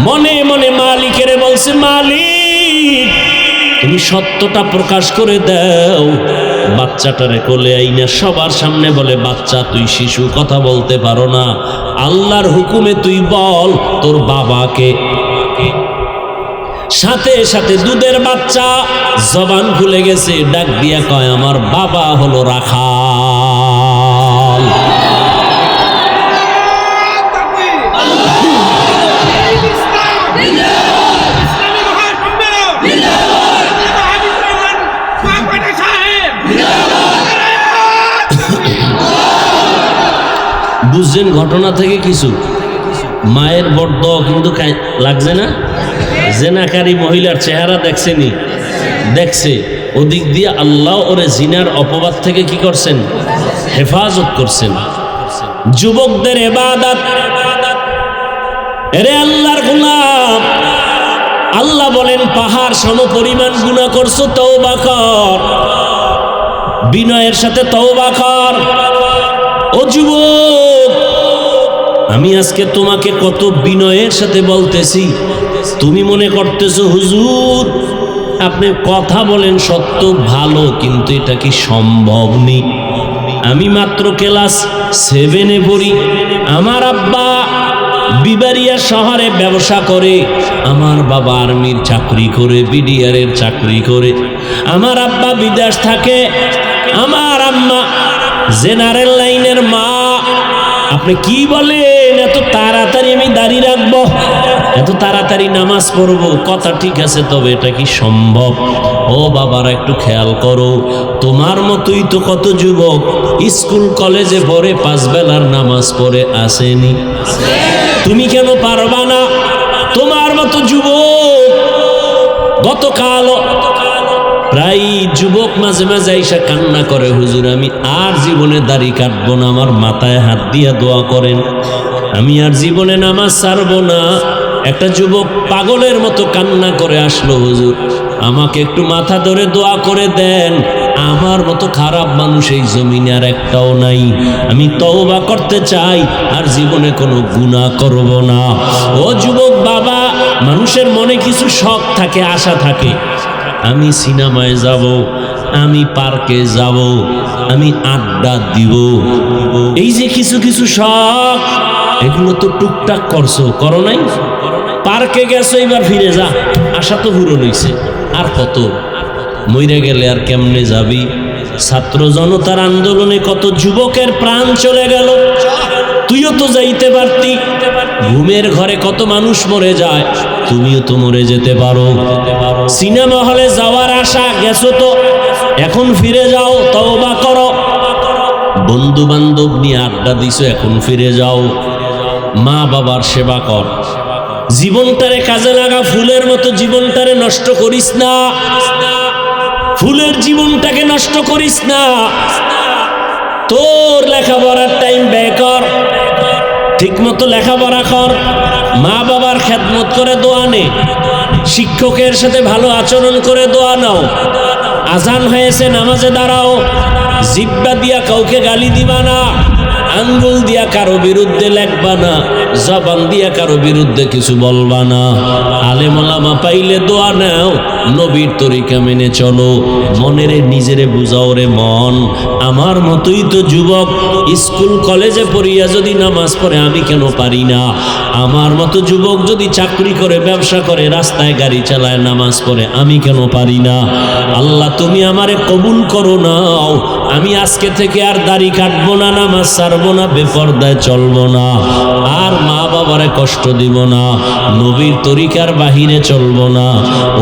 মনে মনে মালিকের বলছে, মালিক, তুমি সত্যটা প্রকাশ করে দাও। বাচ্চাটারে কোলে আইনা সবার সামনে বলে, বাচ্চা, তুই শিশু, কথা বলতে পারো না, আল্লাহর হুকুমে তুই বল তোর বাবাকে। সাথে সাথে দুধের বাচ্চা জবান খুলে গেছে, ডাক দিয়া কয়, আমার বাবা হলো রাখাল। বুঝছেন ঘটনা থেকে কিছু? মায়ের বড্ড কিন্তু লাগছে না? জেনাকারী মহিলার চেহারা দেখছেনি? দেখছে। ওদিক দিয়ে আল্লাহ ওরে জিনার অপবাদ থেকে কি করছেন? হেফাজত করছেন। যুবকদের ইবাদত, এরে আল্লাহর গোলাম, আল্লাহ বলেন, পাহাড় সমপরিমাণ গুনাহ করছো, তওবা কর, বিনয়ের সাথে তওবা কর। ও যুবক, আমি আজকে তোমাকে কত বিনয়ের সাথে বলতেছি, তুমি মনে করতেছো হুজুর আপনি কথা বলেন সত্য ভালো, কিন্তু এটা কি সম্ভব নেই? আমি মাত্র ক্লাস 7-এ পড়ি, আমার আব্বা বিবারিয়া শহরে ব্যবসা করে, আমার বাবা আর্মির চাকরি করে, বিডিআরের চাকরি করে, আমার আব্বা বিদেশ থাকে, আমার আম্মা জেনারেল লাইনের মা। আপনি কি বলেন এত তাড়াতাড়ি আমি দাড়ি রাখবো, এত তাড়াতাড়ি নামাজ পড়বো? কথা ঠিক আছে, তবে এটা কি সম্ভব? ও বাবারা একটু খেয়াল করো, তোমার মতোই তো কত যুবক স্কুল কলেজে পড়ে 5 বেলার নামাজ পড়ে আসেনি। তুমি কেন পারবা না? তোমার মতো যুবক প্রায় যুবক মাঝে মাঝে আইসা কান্না করে, হুজুর আমি আর জীবনে দাড়ি কাটবো না, আমার মাথায় হাত দিয়া দোয়া করেন, আমি আর জীবনে নামাজ ছাড়বো না। একটা যুবক পাগলের মতো কান্না করে আসলো, হুজুর আমাকে একটু মাথা ধরে দোয়া করে দেন, আমার মতো খারাপ মানুষ এই জমিনে আর একটাও নাই, আমি তওবা করতে চাই, আর জীবনে কোনো গুনাহ করব না। ও যুবক বাবা, মানুষের মনে কিছু শখ থাকে, আশা থাকে, আমি সিনেমায় যাব, আমি পার্কে যাব, আমি আড্ডা দিব, এই যে কিছু কিছু শখ, এগুলো তো টুকটাক করছো, করো নাই? পার্কে গেছো, এবার ফিরে যা, আশা তো পূরণ হইছে, আর কত? মইরা গেলে আর কেমনে যাবি? ছাত্র জনতার আন্দোলনে কত যুবকের প্রাণ চলে গেল, তুইও তো যাইতে পারতি। ঘুমের ঘরে কত মানুষ মরে যায়, তুমিও তো মরে যেতে পারো। সিনেমা হলে যাওয়ার আশা, গেছো তো, এখন ফিরে যাও, তওবা করো। বন্ধু বান্ধব নিয়ে আড্ডা দিছো, এখন ফিরে যাও। মা বাবার সেবা কর, জীবনটারে কাজে লাগা, ফুলের মতো জীবনটারে নষ্ট করিস না, ফুলের জীবনটাকে নষ্ট করিস না। তোর লেখাপড়ার টাইম ব্যয় কর, ঠিক মতো লেখাপড়া কর, মা বাবার খেদমত করে দোয়া নে, শিক্ষকের সাথে ভালো আচরণ করে দোয়া নাও, আজান হয়েছে নামাজে দাঁড়াও, জিব্বা দিয়া কাউকে গালি দিবা না, আঙ্গুল দিয়া কারো বিরুদ্ধে লেখবা না, জবান দিয়া কারো বিরুদ্ধে কিছু বলবা না। আলেম ওলামা পাইলে দোয়া নাও, নবীর তরিকা মেনে চলো। মনেরে নিজেরে বুঝাও, রে মন আমার মতোই তো যুবক, স্কুল কলেজে পড়িয়া যদি নামাজ পড়ে আমি কেন পারি না? আমার মতো যুবক যদি চাকরি করে, ব্যবসা করে, রাস্তায় গাড়ি চালায়, নামাজ পড়ে, আমি কেন পারি না? আল্লাহ তুমি আমারে কবুল করো নাও, আমি আজকে থেকে আর দাড়ি কাটবো না, নামাজ ছাড়বো না, বেপরদায় চলবো না, আর মা বাবারে কষ্ট দিব না, নবীর তরিকার বাহিরে চলবো না,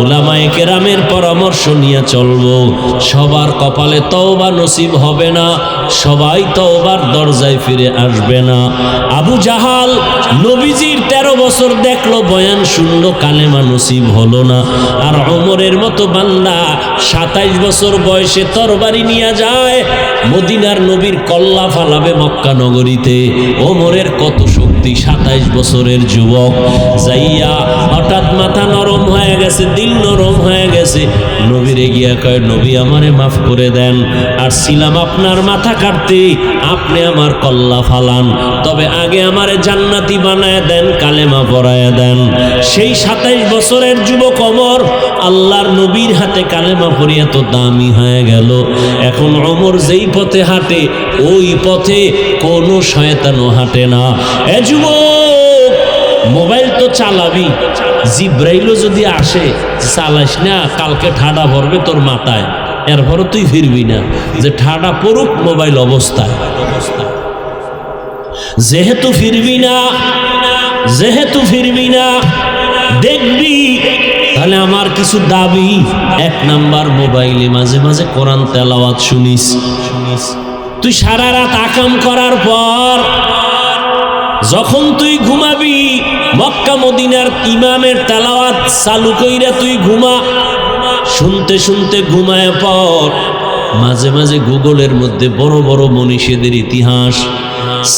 উলামায়ে কেরামের পরামর্শ নিয়ে চলবো। সবার কপালে তওবা নসিব হবে না, সবাই তওবার দরজায় ফিরে আসবে না। আবু জাহাল নবীজির 13 বছর দেখলো, বয়ান শুনলো, কালেমা নসিব হলো না। আর ওমরের মতো বান্দা 27 বছর বয়সে তরবারি নিয়ে যায়, মদিনার নবীর কল্লা ফালাবে মক্কা নগরীতে। ওমরের কত শক্তি, 27 বছরের যুবক যাইয়া হঠাৎ মাথা নরম হয়ে গেছে, দিল নরম হয়ে গেছে, নবীরে গিয়া কয়, নবী আমারে মাফ করে দেন, আর ছিলাম আপনার মাথা কাটতে, আপনি আমার কল্লা ফালান, তবে আগে আমারে জান্নাতি বানায় দেন, কালেমা পড়ায় দেন। সেই 27 বছরের যুবক ওমর আল্লাহর নবীর হাতে কালেমা পড়িয়া তো দামি হয়ে গেল। এখন ওমর যেই পথে হাঁটে, ওই পথে কোনো শয়তানও হাঁটে না। এ যুবক, মোবাইল তো চালাবি, জিব্রাইলও যদি আসে, চালাস না, কালকে ঠাডা ভরবে তোর মাথায়, এরপরও তুই ফিরবি না, যে ঠাডা পড়ুক মোবাইল অবস্থায়। যেহেতু ফিরবি না, যেহেতু ফিরবি না, দেখবি তাহলে আমার কিছু দাবি। 1 নাম্বার, মোবাইলে মাঝে মাঝে কোরআন তেলাওয়াত শুনিস। তুই সারা রাত আকাম করার পর যখন তুই ঘুমাবি, মক্কা মদিনার ইমামের তেলাওয়াত চালু কইরা তুই ঘুমা, শুনতে শুনতে ঘুমায় পর। মাঝে মাঝে গুগলের মধ্যে বড় বড় মনীষীদের ইতিহাস,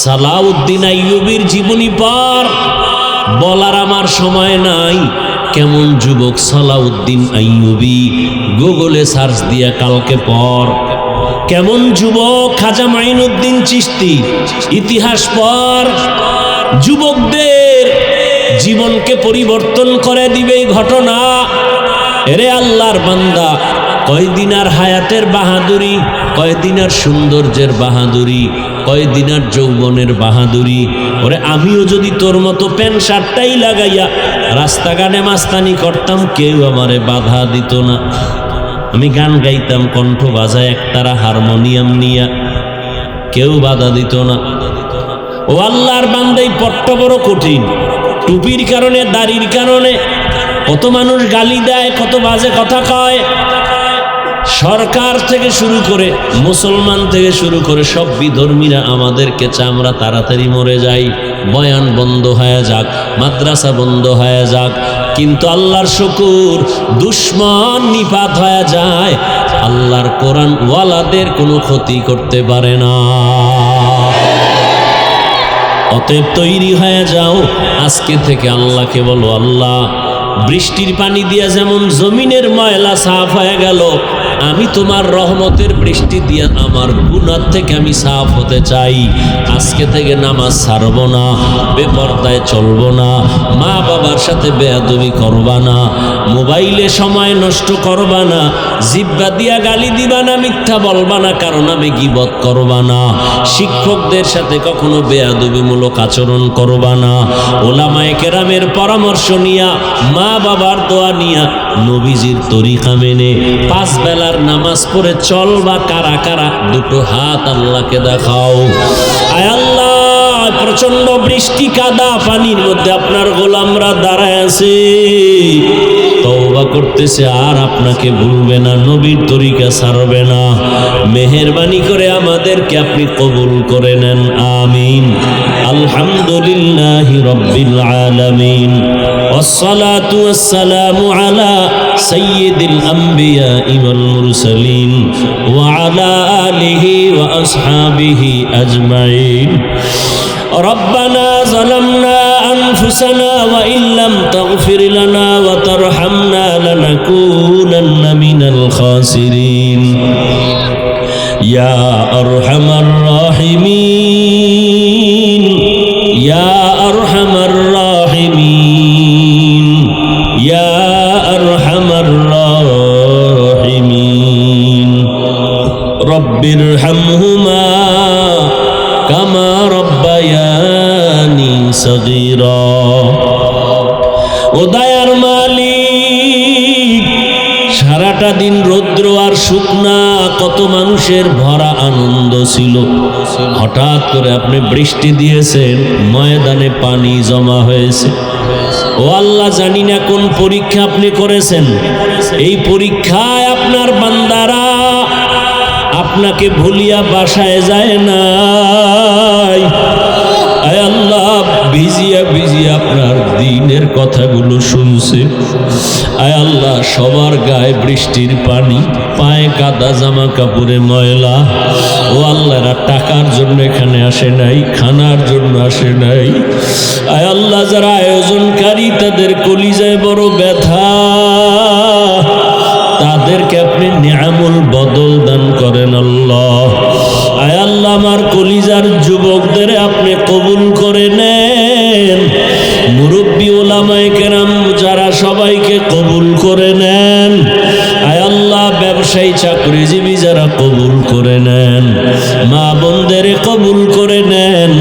সালাউদ্দিন আইয়ুবীর জীবনী পড়, বলার আমার সময় নাই। কেমন যুবক সালাউদ্দিন আইয়ুবী, গুগলে সার্চ দিয়া কালকে পর। কেমন যুবক খাজা মাইনুদ্দিন চিশতি, ইতিহাস পর। যুবকদের জীবনকে পরিবর্তন করে দিবে এই ঘটনা। এরে আল্লাহর বান্দা, কয়দিন আর হায়াতের বাহাদুরি, কয়দিন আর সৌন্দর্যের বাহাদুরি, কয়দিন আর যৌবনের বাহাদুরি। ওরে আমিও যদি তোর মতো প্যান্ট শার্টটাই লাগাইয়া রাস্তাঘাটে মাস্তানি করতাম, কেউ আমারে বাধা দিত না। আমি গান গাইতাম কণ্ঠ বাজায় একতারা হারমোনিয়াম নিয়া, কেউ বাধা দিত না। ও আল্লাহর বান্দা, এই পথটা বড় কঠিন। টুপির কারণে, দাড়ির কারণে কত মানুষ গালি দেয়, কত বাজে কথা কয়। সরকার থেকে শুরু করে, মুসলমান থেকে শুরু করে সব বিধর্মীরা আমাদেরকে চায় আমরা তাড়াতাড়ি মরে যাই, বয়ান বন্ধ হয়ে যাক, মাদ্রাসা বন্ধ হয়ে যাক। কিন্তু আল্লাহর শুকর, দুশ্মন নিপাত হয়ে যায়, আল্লাহর কোরআন ওয়ালাদের কোনো ক্ষতি করতে পারে না। অতএব তৈরি হয়ে যাও, আজকে থেকে আল্লাহকে বলো, আল্লাহ বৃষ্টির পানি দিয়া যেমন জমিনের ময়লা সাফ হয়ে গেল, আমি তোমার রহমতের বৃষ্টি দিয়া আমার গুনাহ থেকে আমি সাফ হতে চাই। আজকে থেকে নামাজ ছাড়ব না, বেপরদায় চলব না, মা বাবার সাথে বেয়াদবি করবা না, মোবাইলে সময় নষ্ট করবা না, জিহ্বা দিয়া গালি দিবা না, মিথ্যা বলবা না, কারণ আমি গীবত করবা না, শিক্ষকদের সাথে কখনো বেয়াদবিমূলক আচরণ করবা না, ওলামায়ে কেরামের পরামর্শ নিয়া, মা বাবার দোয়া নিয়া, নবীজির তরিকা মেনে 5 বেলার নামাজ পড়ে চলবা। কারা কারা? দুটো হাত আল্লাহকে দেখাও। আয় আল্লাহ, প্রচন্ড বৃষ্টি, কাদা পানির মধ্যে আপনার গোলামরা দাঁড়ায় আছে, তওবা করতেছে, আর আপনাকে ভুলবে না, নবীর তরিকা ছাড়বে না। মেহেরবানি করে আমাদেরকে আপনি কবুল করে নেন, আমিন। আলহামদুলিল্লাহি রাব্বিল আলামিন, ওয়াসসালাতু ওয়াসসালামু আলা সাইয়্যিদিল আমবিয়া ওয়াল মুরসালিন ওয়া আলা আলিহি ওয়া আসহাবিহি আজমাইন। ربنا ظلمنا أنفسنا وإن لم تغفر لنا وترحمنا لنكونن من الخاسرين يا أرحم الراحمين يا أرحم الراحمين يا أرحم الراحمين رب ارحمهما كما ربياني صغيرا। ও দয়ার মালিক, সারাটা দিন রৌদ্র আর শুকনা, কত মানুষের ভরা আনন্দ ছিল, হঠাৎ করে আপনি বৃষ্টি দিয়েছেন, ময়দানে পানি জমা হয়েছে। ও আল্লাহ, জানি না কোন পরীক্ষা আপনি করেছেন, এই পরীক্ষায় আপনার বান্দারা আপনাকে ভুলিয়া বাসায় যায় নাই। আয় আল্লাহ, ভিজিয়া ভিজিয়া আপনার দিনের কথাগুলো শুনছে। আয় আল্লাহ, সবার গায়ে বৃষ্টির পানি, পায়ে কাদা, জামা কাপড়ে ময়লা। ও আল্লাহ, এরা টাকার জন্য এখানে আসে নাই, খানার জন্য আসে নাই। আয় আল্লাহ, যারা আয়োজনকারী তাদের কলিজায় বড় ব্যথা, তাদেরকে আপনি নিয়ামুল বদল দান করেন আল্লাহ। আয় আল্লাহ, আমার কলিজার যুবকদের আপনি কবুল করে নেন, মুরব্বী ওলামায়ে কেরাম যারা, সবাইকে কবুল করে নেন। আয় আল্লাহ, ব্যবসায়ী চাকরিজীবী যারা, কবুল করে নেন, মা বোনদের কবুল করে নেন,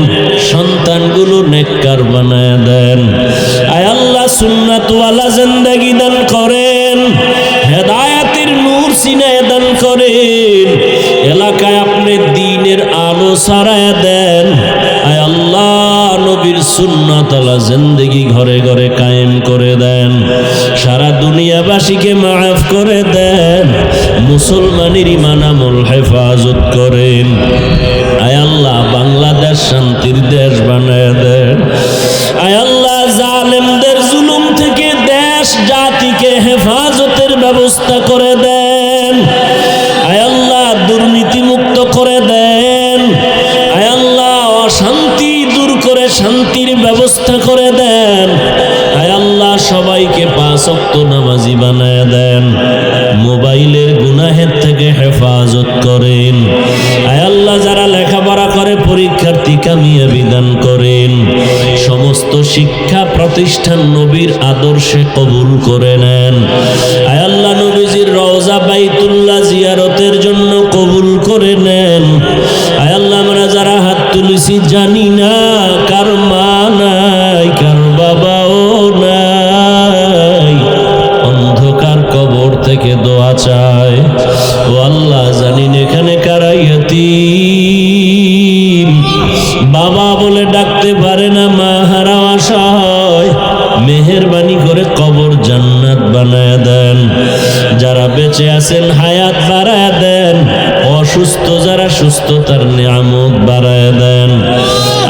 সন্তানগুলো নেককার বানায় দেন। আয় আল্লাহ, সুন্নাতওয়ালা জিন্দেগি দান করেন, হেদায়েতের নূর সিনায় দান করেন, এলাকায় আপনি দ্বীনের আলো ছড়ায় দেন। আয় আল্লাহ, নবীর সুন্নাত আলা জিন্দেগি ঘরে ঘরে কায়েম করে দেন, সারা দুনিয়াবাসীকে মাফ করে দেন, মুসলমানের ঈমান আমল হেফাজত করেন। আয় আল্লাহ, বাংলাদেশ শান্তির দেশ বানায় দেন। আয় আল্লাহ, জালেমদের জুলুম থেকে দেশ জাতিকে হেফাজতের ব্যবস্থা করে দেন। আয় আল্লাহ, দুর্নীতি মুক্ত করে দেন। আয় আল্লাহ, অশান্তি দূর করে শান্তির ব্যবস্থা করে দেন। আয় আল্লাহ, সবাইকে 5 ওয়াক্ত নামাজি বানায় দেন, মোবাইলের গুনাহের থেকে হেফাজত করেন। আয় আল্লাহ, যারা লেখাপড়া করে পরীক্ষার্থী কামিয়াবি দান করেন, সমস্ত শিক্ষা প্রতিষ্ঠান নবীর আদর্শে কবুল করে নেন। আয় আল্লাহ, নবীজির রওজা বাইতুল্লাহ জিয়ারতের জন্য কবুল করে নেন। আয় আল্লাহ, আমরা যারা হাত তুলেছি, জানি না কার মা নাই, কার বাবাও নাই, অন্ধকার কবর থেকে দোয়া চায়। ও আল্লাহ, জানি না এখানে কারা ইয়াতীম, বাবা বলে ডাকতে পারে না, মা হারা অসহায়, মেহেরবানি করে কবর জান্নাত বানায় দেন। যারা বেঁচে আছেন হায়াত বাড়ায় দেন, অসুস্থ যারা সুস্থতার নিয়ামত বাড়ায় দেন।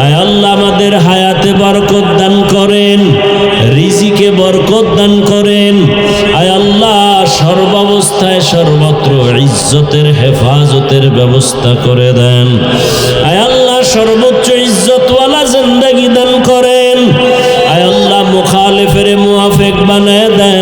আয় আল্লাহ, আমাদের হায়াতে বরকত দান করেন, রিজিকে বরকত দান সর্বত্র ইজ্জতের হেফাজতের ব্যবস্থা করে দেন। আয় আল্লাহ সর্বোচ্চ ইজ্জতওয়ালা জিন্দেগি দান করেন। আয় আল্লাহ মুখালিফের মুআফিক বানায় দেন।